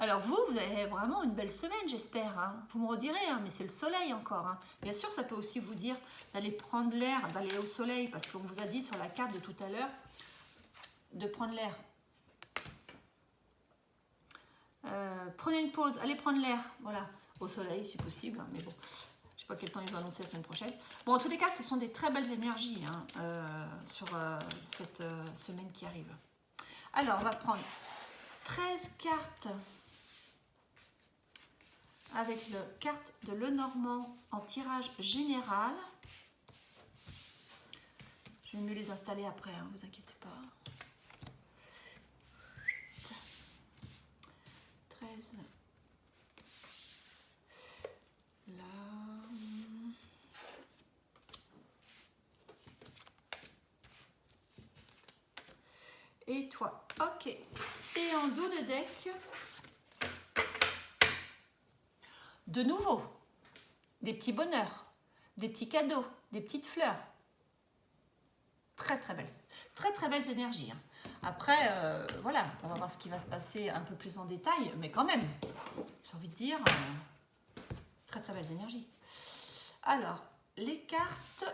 S1: Alors vous avez vraiment une belle semaine, j'espère, hein. Vous me redirez, hein, mais c'est le soleil encore, hein. Bien sûr, ça peut aussi vous dire d'aller prendre l'air, d'aller au soleil, parce qu'on vous a dit sur la carte de tout à l'heure de prendre l'air. Prenez une pause, allez prendre l'air, voilà, au soleil si possible, hein, mais bon, je sais pas quel temps ils ont annoncé la semaine prochaine. Bon, en tous les cas, ce sont des très belles énergies, hein, sur cette semaine qui arrive. Alors, on va prendre 13 cartes avec la carte de Lenormand en tirage général. Je vais mieux les installer après, hein, vous inquiétez pas. 13. Là. Et toi. Ok. Et en dos de deck, de nouveau, des petits bonheurs, des petits cadeaux, des petites fleurs. Très belles énergies, hein. Après, voilà, on va voir ce qui va se passer un peu plus en détail, mais quand même, j'ai envie de dire, très très belles énergies. Alors, les cartes,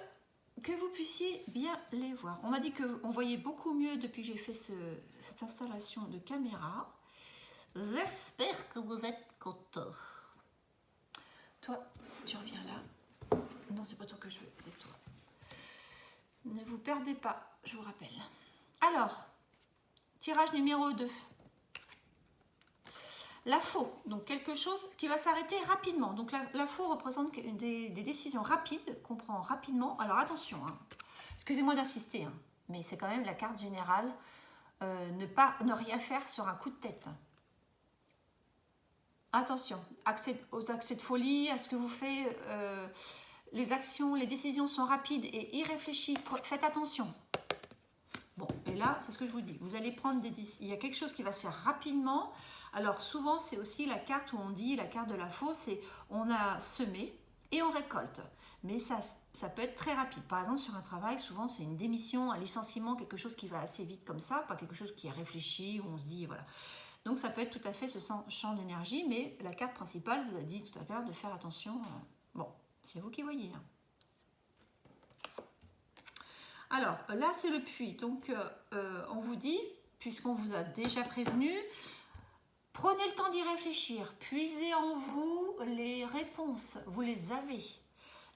S1: que vous puissiez bien les voir. On m'a dit qu'on voyait beaucoup mieux depuis que j'ai fait cette installation de caméra. J'espère que vous êtes content. Toi, tu reviens là. Non, c'est pas toi que je veux, c'est toi. Ne vous perdez pas, je vous rappelle. Alors, tirage numéro 2. La faux, donc quelque chose qui va s'arrêter rapidement. Donc la faux représente des décisions rapides qu'on prend rapidement. Alors attention, hein. Excusez-moi d'insister, hein, mais c'est quand même la carte générale. Ne rien faire sur un coup de tête. Attention, aux accès de folie, à ce que vous faites. Les actions, les décisions sont rapides et irréfléchies. Faites attention. Bon, et là, c'est ce que je vous dis. Vous allez prendre des décisions. Il y a quelque chose qui va se faire rapidement. Alors, souvent, c'est aussi la carte où on dit, la carte de la faux, c'est on a semé et on récolte. Mais ça peut être très rapide. Par exemple, sur un travail, souvent, c'est une démission, un licenciement, quelque chose qui va assez vite comme ça, pas quelque chose qui est réfléchi, où on se dit, voilà. Donc, ça peut être tout à fait ce champ d'énergie, mais la carte principale vous a dit tout à l'heure de faire attention. Bon, c'est vous qui voyez. Hein. Alors, là, c'est le puits. Donc, on vous dit, puisqu'on vous a déjà prévenu, prenez le temps d'y réfléchir. Puisez en vous les réponses. Vous les avez.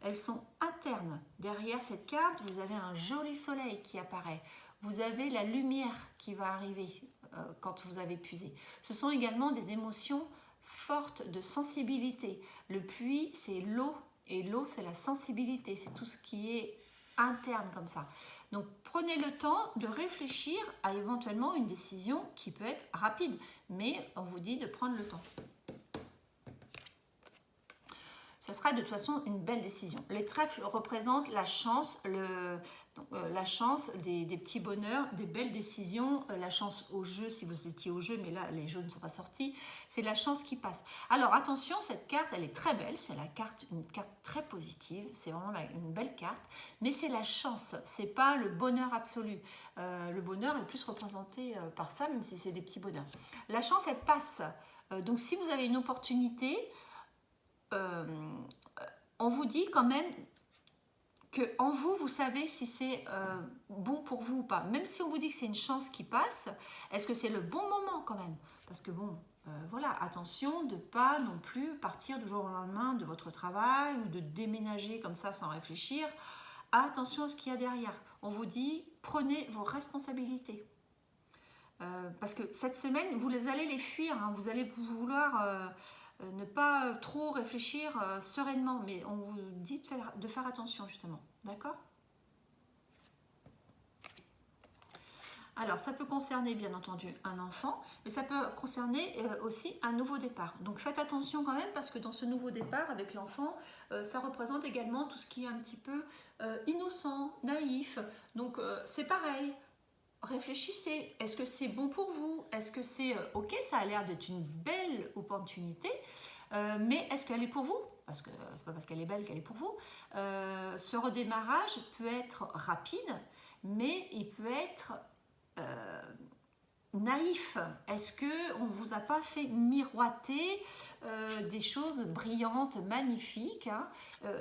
S1: Elles sont internes. Derrière cette carte, vous avez un joli soleil qui apparaît. Vous avez la lumière qui va arriver quand vous avez puisé. Ce sont également des émotions fortes de sensibilité. Le puits, c'est l'eau. Et l'eau, c'est la sensibilité. C'est tout ce qui est interne comme ça. Donc prenez le temps de réfléchir à éventuellement une décision qui peut être rapide, mais on vous dit de prendre le temps. Ça sera de toute façon une belle décision. Les trèfles représentent la chance, la chance des petits bonheurs, des belles décisions, la chance au jeu si vous étiez au jeu, mais là les jeux ne sont pas sortis, c'est la chance qui passe. Alors attention, cette carte elle est très belle, c'est une carte très positive, c'est vraiment une belle carte, mais c'est la chance, c'est pas le bonheur absolu. Le bonheur est plus représenté par ça, même si c'est des petits bonheurs. La chance elle passe, donc si vous avez une opportunité, on vous dit quand même que en vous, vous savez si c'est bon pour vous ou pas. Même si on vous dit que c'est une chance qui passe, est-ce que c'est le bon moment quand même? Parce que bon, voilà, attention de ne pas non plus partir du jour au lendemain de votre travail ou de déménager comme ça sans réfléchir. Attention à ce qu'il y a derrière. On vous dit, prenez vos responsabilités. Parce que cette semaine, vous allez les fuir, hein, vous allez vouloir ne pas trop réfléchir sereinement, mais on vous dit de faire attention justement, d'accord? Alors, ça peut concerner bien entendu un enfant, mais ça peut concerner aussi un nouveau départ. Donc faites attention quand même parce que dans ce nouveau départ avec l'enfant, ça représente également tout ce qui est un petit peu innocent, naïf. Donc c'est pareil. Réfléchissez, est-ce que c'est bon pour vous? Est-ce que c'est ok, ça a l'air d'être une belle opportunité, mais est-ce qu'elle est pour vous? Parce que c'est pas parce qu'elle est belle qu'elle est pour vous. Ce redémarrage peut être rapide, mais il peut être naïf. Est-ce qu'on ne vous a pas fait miroiter des choses brillantes, magnifiques, hein,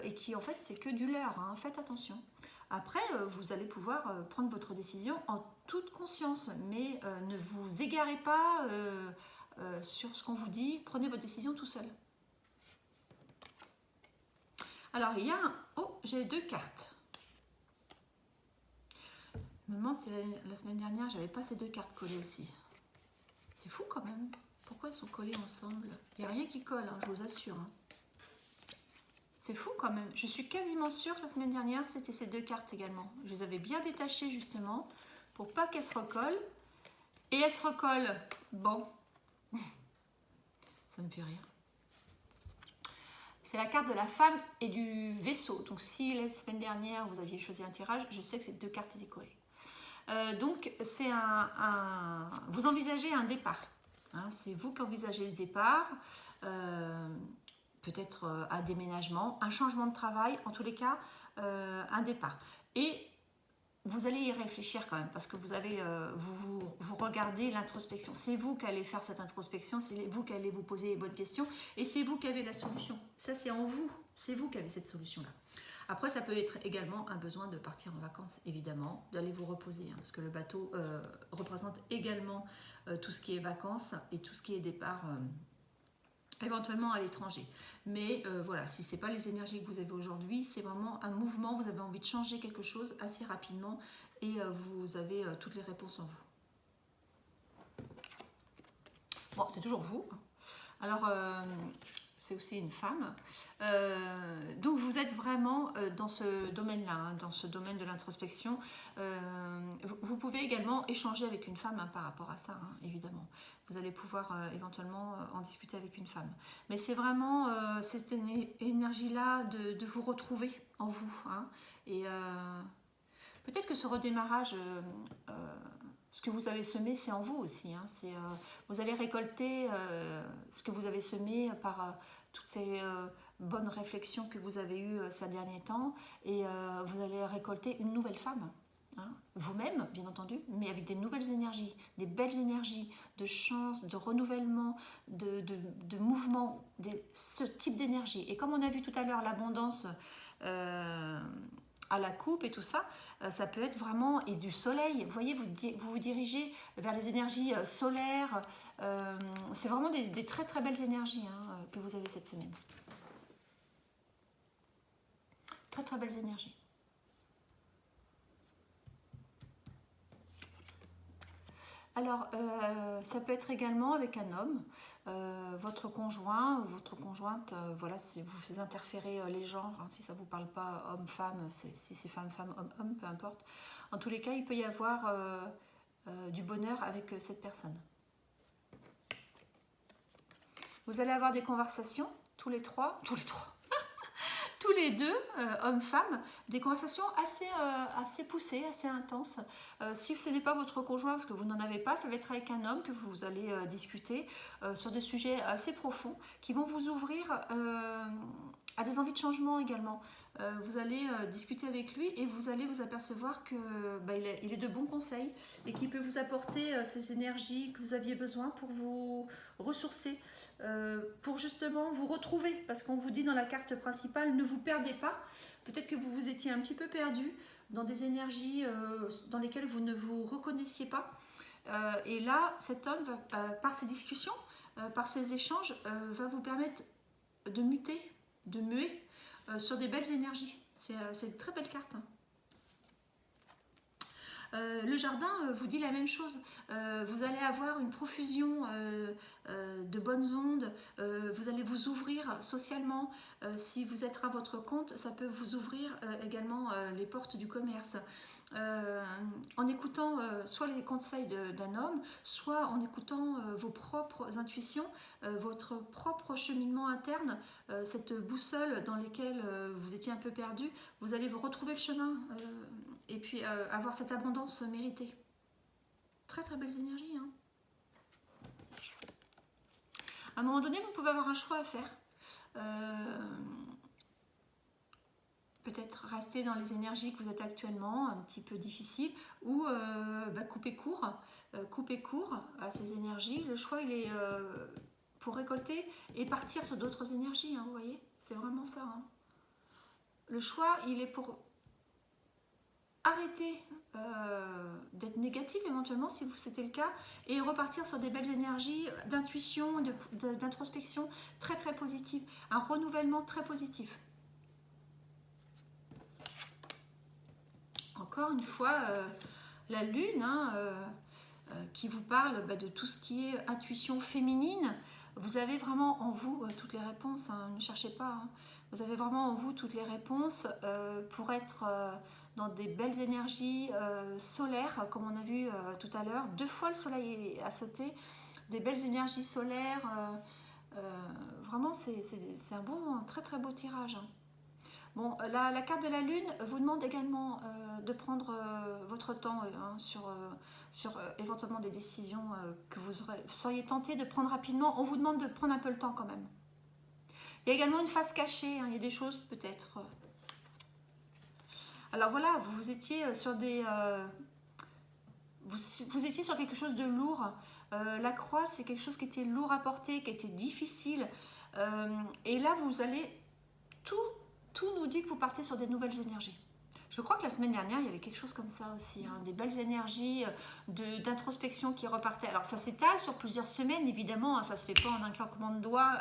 S1: et qui en fait c'est que du leurre, hein, faites attention. Après, vous allez pouvoir prendre votre décision en toute conscience, mais ne vous égarez pas sur ce qu'on vous dit, prenez votre décision tout seul. Alors, il y a Oh, j'ai 2 cartes. Je me demande si la semaine dernière, j'avais pas ces 2 cartes collées aussi. C'est fou quand même. Pourquoi elles sont collées ensemble? Il n'y a rien qui colle, hein, je vous assure. Hein. C'est fou quand même. Je suis quasiment sûre que la semaine dernière, c'était ces 2 cartes également. Je les avais bien détachées justement pour pas qu'elles se recollent. Et elles se recollent. Bon. Ça me fait rire. C'est la carte de la femme et du vaisseau. Donc si la semaine dernière, vous aviez choisi un tirage, je sais que ces 2 cartes étaient collées. Donc c'est vous envisagez un départ. Hein, c'est vous qui envisagez ce départ. Peut-être un déménagement, un changement de travail, en tous les cas, un départ. Et vous allez y réfléchir quand même, parce que vous avez, vous regardez l'introspection. C'est vous qui allez faire cette introspection, c'est vous qui allez vous poser les bonnes questions, et c'est vous qui avez la solution. Ça, c'est en vous, c'est vous qui avez cette solution-là. Après, ça peut être également un besoin de partir en vacances, évidemment, d'aller vous reposer, hein, parce que le bateau représente également tout ce qui est vacances et tout ce qui est départ éventuellement à l'étranger. Mais voilà, si ce n'est pas les énergies que vous avez aujourd'hui, c'est vraiment un mouvement, vous avez envie de changer quelque chose assez rapidement et vous avez toutes les réponses en vous. Bon, c'est toujours vous. Alors, c'est aussi une femme. Donc, vous êtes vraiment dans ce domaine-là, hein, dans ce domaine de l'introspection. Vous pouvez également échanger avec une femme hein, par rapport à ça, hein, évidemment. Vous allez pouvoir éventuellement en discuter avec une femme. Mais c'est vraiment cette énergie-là de vous retrouver en vous. Hein, et peut-être que ce redémarrage... ce que vous avez semé, c'est en vous aussi. Hein. Vous allez récolter ce que vous avez semé par toutes ces bonnes réflexions que vous avez eues ces derniers temps. Et vous allez récolter une nouvelle femme. Hein. Vous-même, bien entendu, mais avec des nouvelles énergies, des belles énergies, de chance, de renouvellement, de mouvement, ce type d'énergie. Et comme on a vu tout à l'heure, l'abondance... à la coupe et tout ça, ça peut être vraiment, et du soleil, vous voyez, vous dirigez vers les énergies solaires, c'est vraiment des très très belles énergies hein, que vous avez cette semaine. Très très belles énergies. Alors, ça peut être également avec un homme, votre conjoint ou votre conjointe, voilà, si vous interférez les genres, hein, si ça ne vous parle pas homme-femme, si c'est femme-femme, homme-homme, peu importe. En tous les cas, il peut y avoir du bonheur avec cette personne. Vous allez avoir des conversations, tous les trois, tous les deux, hommes-femmes, des conversations assez poussées, assez intenses. Si ce n'est pas votre conjoint, parce que vous n'en avez pas, ça va être avec un homme que vous allez discuter sur des sujets assez profonds qui vont vous ouvrir à des envies de changement également. Vous allez discuter avec lui et vous allez vous apercevoir que il est de bons conseils et qu'il peut vous apporter ces énergies que vous aviez besoin pour vous ressourcer, pour justement vous retrouver, parce qu'on vous dit dans la carte principale, ne vous perdez pas. Peut-être que vous vous étiez un petit peu perdu dans des énergies dans lesquelles vous ne vous reconnaissiez pas. Et là, cet homme, par ces discussions, par ces échanges, va vous permettre de muter, de muer sur des belles énergies. C'est une très belle carte. Hein. Le jardin vous dit la même chose. Vous allez avoir une profusion de bonnes ondes. Vous allez vous ouvrir socialement. Si vous êtes à votre compte, ça peut vous ouvrir également les portes du commerce. En écoutant soit les conseils d'un homme, soit en écoutant vos propres intuitions, votre propre cheminement interne, cette boussole dans laquelle vous étiez un peu perdu, vous allez vous retrouver le chemin et puis avoir cette abondance méritée. Très très belles énergies. Hein. À un moment donné, vous pouvez avoir un choix à faire. Peut-être rester dans les énergies que vous êtes actuellement, un petit peu difficile, ou couper court à ces énergies. Le choix, il est pour récolter et partir sur d'autres énergies, hein, vous voyez, c'est vraiment ça. Hein. Le choix, il est pour arrêter d'être négatif éventuellement, si c'était le cas, et repartir sur des belles énergies d'intuition, d'introspection très très positives, un renouvellement très positif. Encore une fois, la lune hein, qui vous parle de tout ce qui est intuition féminine. Vous avez vraiment en vous toutes les réponses, hein, ne cherchez pas. Hein. Vous avez vraiment en vous toutes les réponses pour être dans des belles énergies solaires, comme on a vu tout à l'heure. 2 fois le soleil a sauté, des belles énergies solaires. Vraiment, c'est un très très beau tirage. Hein. Bon, la carte de la Lune vous demande également de prendre votre temps sur éventuellement des décisions que vous seriez tenté de prendre rapidement. On vous demande de prendre un peu le temps quand même. Il y a également une face cachée, hein, il y a des choses peut-être. Alors voilà, vous étiez sur des... vous étiez sur quelque chose de lourd. La croix, c'est quelque chose qui était lourd à porter, qui était difficile. Et là, vous allez... Tout nous dit que vous partez sur des nouvelles énergies. Je crois que la semaine dernière, il y avait quelque chose comme ça aussi, hein, des belles énergies d'introspection qui repartaient. Alors ça s'étale sur plusieurs semaines, évidemment, hein, ça ne se fait pas en un claquement de doigts.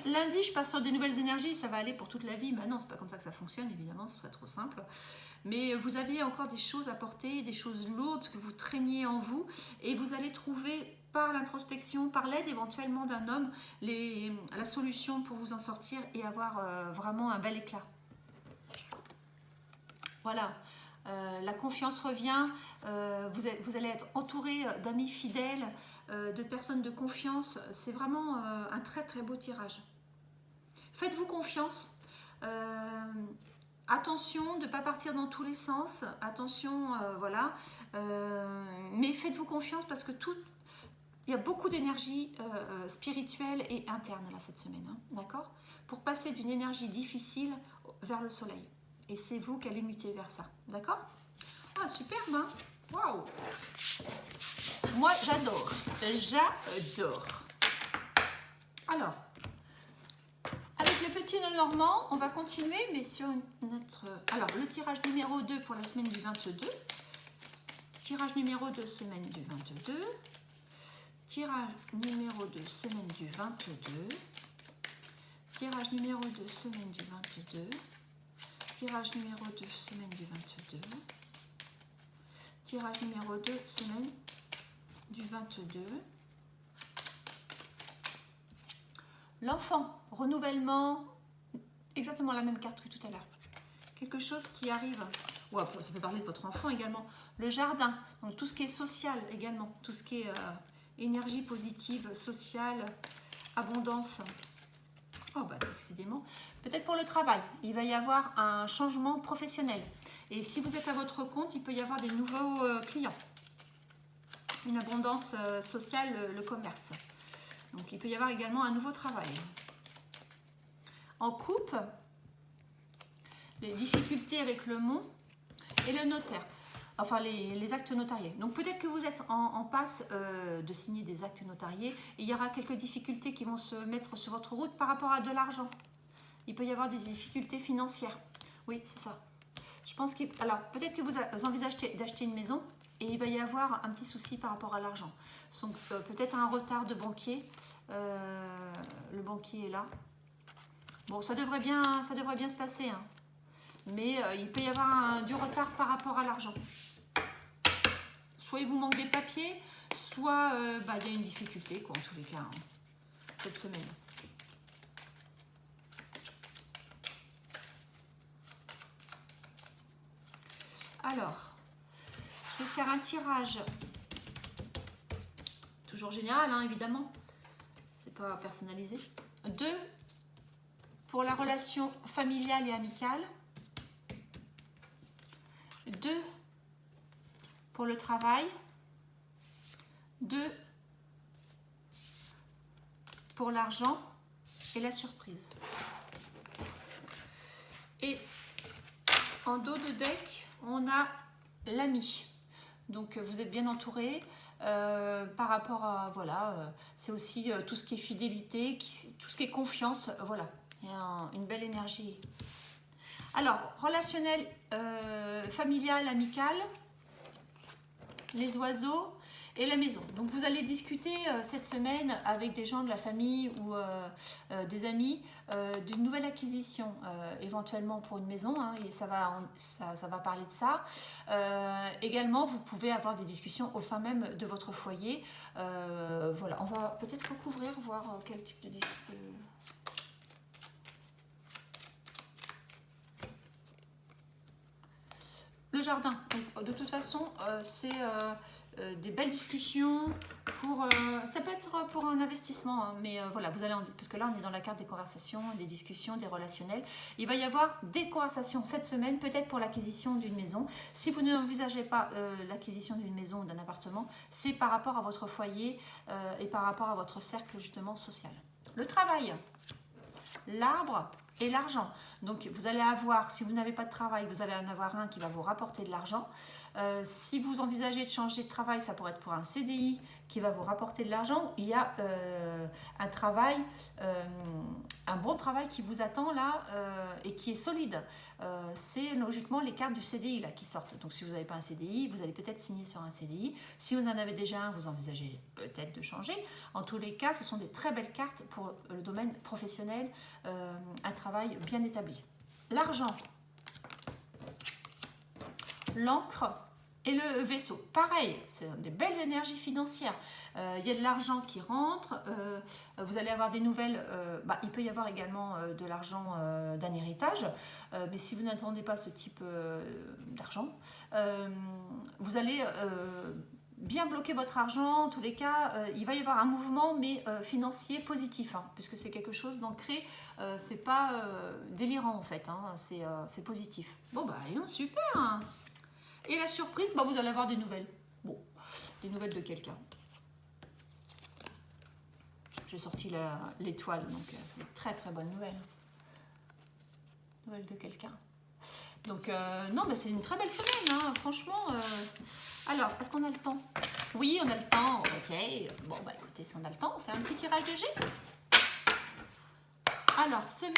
S1: Lundi, je passe sur des nouvelles énergies, ça va aller pour toute la vie. Mais non, c'est pas comme ça que ça fonctionne, évidemment, ce serait trop simple. Mais vous aviez encore des choses à porter, des choses lourdes que vous traîniez en vous, et vous allez trouver par l'introspection, par l'aide éventuellement d'un homme, la solution pour vous en sortir et avoir vraiment un bel éclat. Voilà, la confiance revient, vous allez être entouré d'amis fidèles, de personnes de confiance. C'est vraiment un très très beau tirage. Faites-vous confiance. Attention de ne pas partir dans tous les sens. Attention, voilà. Mais faites-vous confiance parce que il y a beaucoup d'énergie spirituelle et interne là cette semaine, hein, d'accord? Pour passer d'une énergie difficile vers le soleil. Et c'est vous qui allez muter vers ça, d'accord? Ah, superbe, hein? Waouh! Moi, j'adore. J'adore. Alors, avec le petit Normand, on va continuer, mais sur notre... Alors, le tirage numéro 2 pour la semaine du 22. Tirage numéro 2, semaine du 22. Tirage numéro 2, semaine du 22. Tirage numéro 2, semaine du 22. Tirage numéro 2, semaine du 22. Tirage numéro 2, semaine du 22. L'enfant, renouvellement, exactement la même carte que tout à l'heure. Quelque chose qui arrive. Ouais, ça peut parler de votre enfant également. Le jardin, donc tout ce qui est social également, tout ce qui est énergie positive, sociale, abondance. Oh bah décidément. Peut-être pour le travail, il va y avoir un changement professionnel. Et si vous êtes à votre compte, il peut y avoir des nouveaux clients. Une abondance sociale, le commerce. Donc il peut y avoir également un nouveau travail. En couple, les difficultés avec le mont et le notaire. Enfin, les actes notariés. Donc peut-être que vous êtes en passe de signer des actes notariés et il y aura quelques difficultés qui vont se mettre sur votre route par rapport à de l'argent. Il peut y avoir des difficultés financières. Oui, c'est ça. Je pense que... Alors, peut-être que vous envisagez d'acheter une maison et il va y avoir un petit souci par rapport à l'argent. Donc peut-être un retard de banquier. Le banquier est là. Bon, ça devrait bien se passer, hein. Mais il peut y avoir du retard par rapport à l'argent. Soit il vous manque des papiers, soit il y a une difficulté, quoi, en tous les cas, hein, cette semaine. Alors, je vais faire un tirage, toujours général, hein, évidemment, c'est pas personnalisé. 2 pour la relation familiale et amicale. 2 pour le travail, 2 pour l'argent et la surprise. Et en dos de deck, on a l'ami. Donc vous êtes bien entouré par rapport à, voilà, c'est aussi tout ce qui est fidélité, tout ce qui est confiance, voilà, il y a une belle énergie. Alors, relationnel, familial, amical, les oiseaux et la maison. Donc vous allez discuter cette semaine avec des gens de la famille ou des amis d'une nouvelle acquisition, éventuellement pour une maison, hein, et ça va parler de ça. Également, vous pouvez avoir des discussions au sein même de votre foyer. Voilà, on va peut-être recouvrir, voir quel type de discussion. Le jardin, donc, de toute façon, c'est des belles discussions pour... ça peut être pour un investissement, hein, mais voilà, vous allez parce que là, on est dans la carte des conversations, des discussions, des relationnels. Il va y avoir des conversations cette semaine, peut-être pour l'acquisition d'une maison. Si vous n'envisagez pas l'acquisition d'une maison ou d'un appartement, c'est par rapport à votre foyer et par rapport à votre cercle, justement, social. Le travail, l'arbre et l'argent. Donc vous allez avoir, si vous n'avez pas de travail, vous allez en avoir un qui va vous rapporter de l'argent. Si vous envisagez de changer de travail, ça pourrait être pour un CDI qui va vous rapporter de l'argent. Il y a un travail, un bon travail qui vous attend là et qui est solide. C'est logiquement les cartes du CDI là qui sortent. Donc si vous n'avez pas un CDI, vous allez peut-être signer sur un CDI. Si vous en avez déjà un, vous envisagez peut-être de changer. En tous les cas, ce sont des très belles cartes pour le domaine professionnel, un travail bien établi. L'argent, l'encre et le vaisseau. Pareil, c'est des belles énergies financières. Il y a de l'argent qui rentre, vous allez avoir des nouvelles, il peut y avoir également de l'argent d'un héritage, mais si vous n'attendez pas ce type d'argent, vous allez bien bloquer votre argent. En tous les cas, il va y avoir un mouvement, mais financier positif, puisque c'est quelque chose d'ancré, c'est pas délirant en fait, c'est positif. Bon bah, super hein. Et la surprise, vous allez avoir des nouvelles. Bon, des nouvelles de quelqu'un. J'ai sorti l'étoile, donc c'est très très bonne nouvelle. Nouvelle de quelqu'un. Donc, non, c'est une très belle semaine, franchement. Alors, est-ce qu'on a le temps? Oui, on a le temps, ok. Bon, écoutez, si on a le temps, on fait un petit tirage de G. Alors, semaine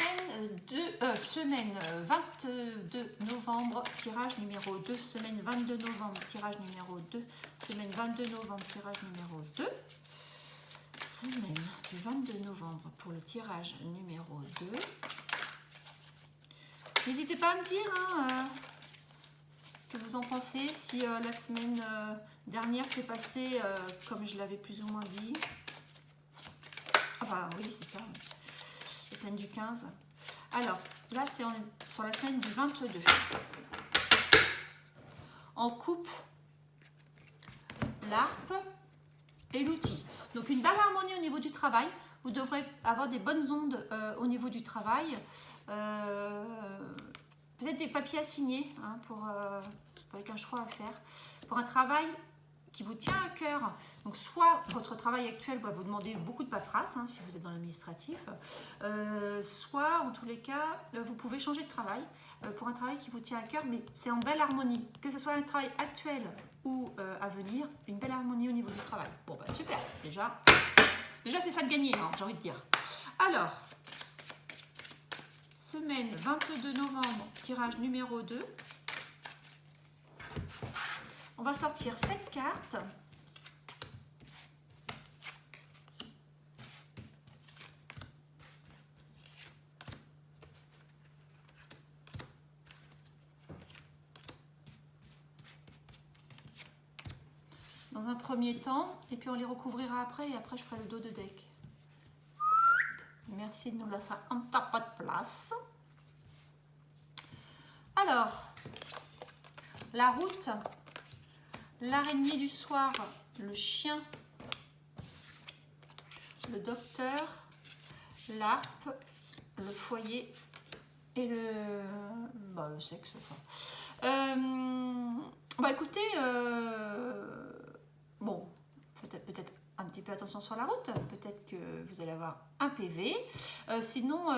S1: 22 novembre, tirage numéro 2. Semaine 22 novembre, tirage numéro 2. Semaine 22 novembre, tirage numéro 2. Semaine du 22 novembre pour le tirage numéro 2. N'hésitez pas à me dire ce que vous en pensez, si la semaine dernière s'est passée comme je l'avais plus ou moins dit. Enfin, oui, c'est ça. La semaine du 15. Alors, là, c'est sur la semaine du 22. En coupe, l'harpe et l'outil. Donc, une belle harmonie au niveau du travail. Vous devrez avoir des bonnes ondes au niveau du travail. Peut-être des papiers à signer avec un choix à faire. Pour un travail qui vous tient à cœur. Donc, soit votre travail actuel va vous demander beaucoup de paperasse, si vous êtes dans l'administratif, soit, en tous les cas, vous pouvez changer de travail pour un travail qui vous tient à cœur, mais c'est en belle harmonie. Que ce soit un travail actuel ou à venir, une belle harmonie au niveau du travail. Bon, super. Déjà c'est ça de gagner, j'ai envie de dire. Alors, semaine 22 novembre, tirage numéro 2. On va sortir cette carte. Dans un premier temps, et puis on les recouvrira après, et après je ferai le dos de deck. Merci de nous laisser un tas de place. Alors, la route, l'araignée du soir, le chien, le docteur, l'harpe, le foyer et le sexe. Écoutez, peut-être un petit peu attention sur la route, peut-être que vous allez avoir un PV. Sinon,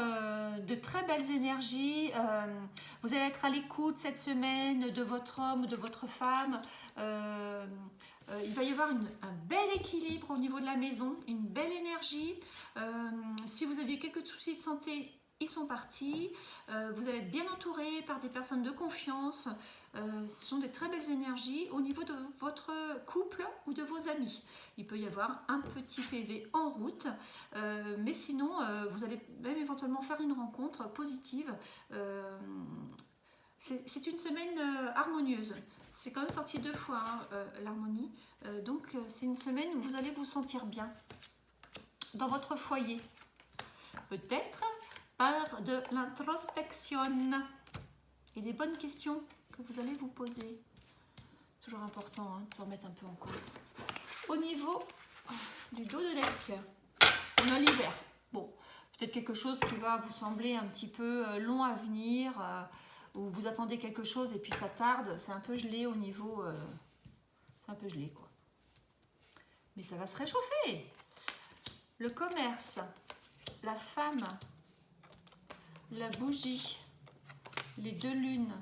S1: de très belles énergies. Vous allez être à l'écoute cette semaine de votre homme ou de votre femme. Il va y avoir un bel équilibre au niveau de la maison, une belle énergie. Si vous aviez quelques soucis de santé, ils sont partis. Vous allez être bien entouré par des personnes de confiance. Ce sont des très belles énergies au niveau de votre couple ou de vos amis. Il peut y avoir un petit PV en route, mais sinon, vous allez même éventuellement faire une rencontre positive. C'est une semaine harmonieuse. C'est quand même sorti 2 fois l'harmonie. Donc, c'est une semaine où vous allez vous sentir bien dans votre foyer. Peut-être par de l'introspection et des bonnes questions que vous allez vous poser. Toujours important de s'en remettre un peu en cause. Au niveau du dos de deck, on a l'hiver. Bon, peut-être quelque chose qui va vous sembler un petit peu long à venir, ou vous attendez quelque chose et puis ça tarde. C'est un peu gelé au niveau... c'est un peu gelé, quoi. Mais ça va se réchauffer. Le commerce, la femme, la bougie, les deux lunes,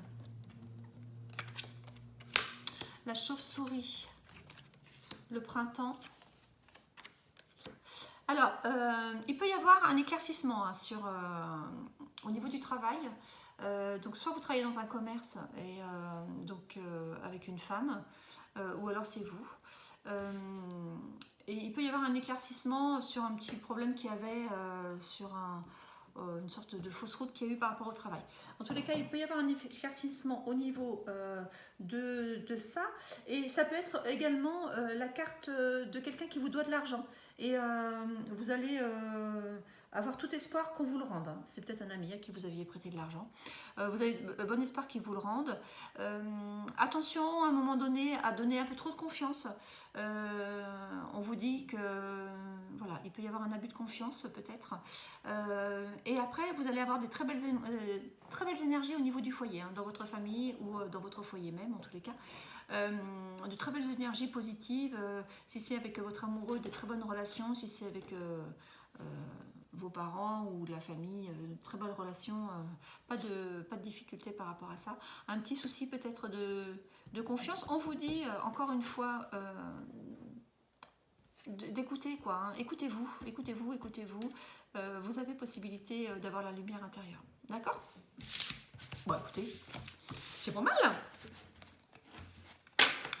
S1: la chauve-souris, le printemps. Alors, il peut y avoir un éclaircissement hein, au niveau du travail. Donc, soit vous travaillez dans un commerce et avec une femme, ou alors c'est vous. Et il peut y avoir un éclaircissement sur un petit problème qu'il y avait sur une sorte de fausse route qu'il y a eu par rapport au travail. En tous les cas, il peut y avoir un éclaircissement au niveau de ça. Et ça peut être également la carte de quelqu'un qui vous doit de l'argent. Et vous allez avoir tout espoir qu'on vous le rende. C'est peut-être un ami à qui vous aviez prêté de l'argent. Vous avez bon espoir qu'il vous le rende. Attention, à un moment donné, à donner un peu trop de confiance. On vous dit que voilà, il peut y avoir un abus de confiance peut-être. Et après, vous allez avoir des très belles énergies au niveau du foyer, hein, dans votre famille ou dans votre foyer même, en tous les cas. De très belles énergies positives, si c'est avec votre amoureux, de très bonnes relations, si c'est avec vos parents ou la famille, de très bonnes relations, pas de difficulté par rapport à ça. Un petit souci peut-être de confiance. On vous dit encore une fois d'écouter quoi, hein. Écoutez-vous. Vous avez possibilité d'avoir la lumière intérieure. D'accord? Bon écoutez, c'est pas mal là.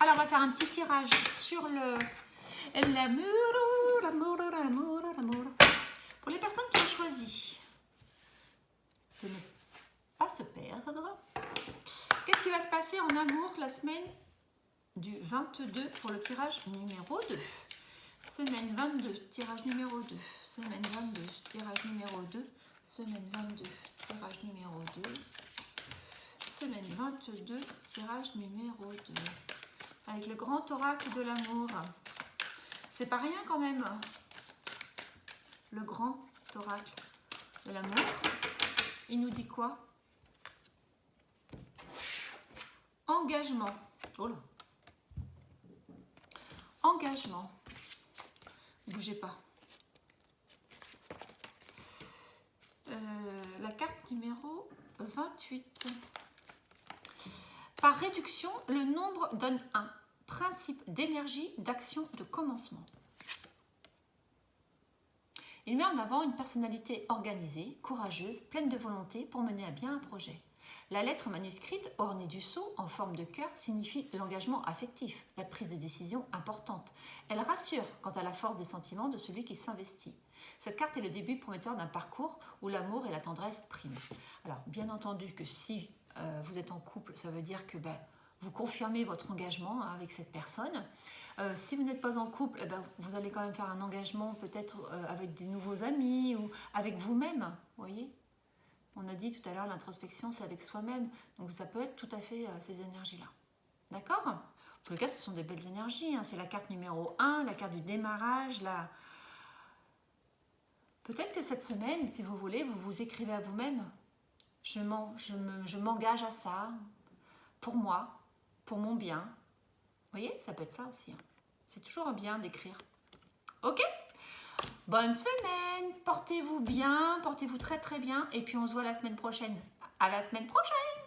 S1: Alors, on va faire un petit tirage sur l'amour. Pour les personnes qui ont choisi de ne pas se perdre, qu'est-ce qui va se passer en amour la semaine du 22 pour le tirage numéro 2? Semaine 22, tirage numéro 2. Semaine 22, tirage numéro 2. Semaine 22, tirage numéro 2. Semaine 22, tirage numéro 2. Avec le grand oracle de l'amour. C'est pas rien quand même. Le grand oracle de l'amour. Il nous dit quoi? Engagement. Oh là. Engagement. Bougez pas. La carte numéro 28. Par réduction, le nombre donne un principe d'énergie, d'action, de commencement. Il met en avant une personnalité organisée, courageuse, pleine de volonté pour mener à bien un projet. La lettre manuscrite, ornée du sceau en forme de cœur, signifie l'engagement affectif, la prise de décision importante. Elle rassure quant à la force des sentiments de celui qui s'investit. Cette carte est le début prometteur d'un parcours où l'amour et la tendresse priment. Alors, bien entendu que si vous êtes en couple, ça veut dire que vous confirmez votre engagement avec cette personne. Si vous n'êtes pas en couple, vous allez quand même faire un engagement peut-être avec des nouveaux amis ou avec vous-même, vous voyez. On a dit tout à l'heure, l'introspection, c'est avec soi-même. Donc ça peut être tout à fait ces énergies-là. D'accord? En tout cas, ce sont des belles énergies. Hein. C'est la carte numéro 1, la carte du démarrage. Peut-être que cette semaine, si vous voulez, vous vous écrivez à vous-même. Je m'engage à ça, pour moi, pour mon bien. Vous voyez, ça peut être ça aussi. Hein. C'est toujours bien d'écrire. Ok? Bonne semaine, portez-vous bien, portez-vous très très bien et puis on se voit la semaine prochaine. À la semaine prochaine!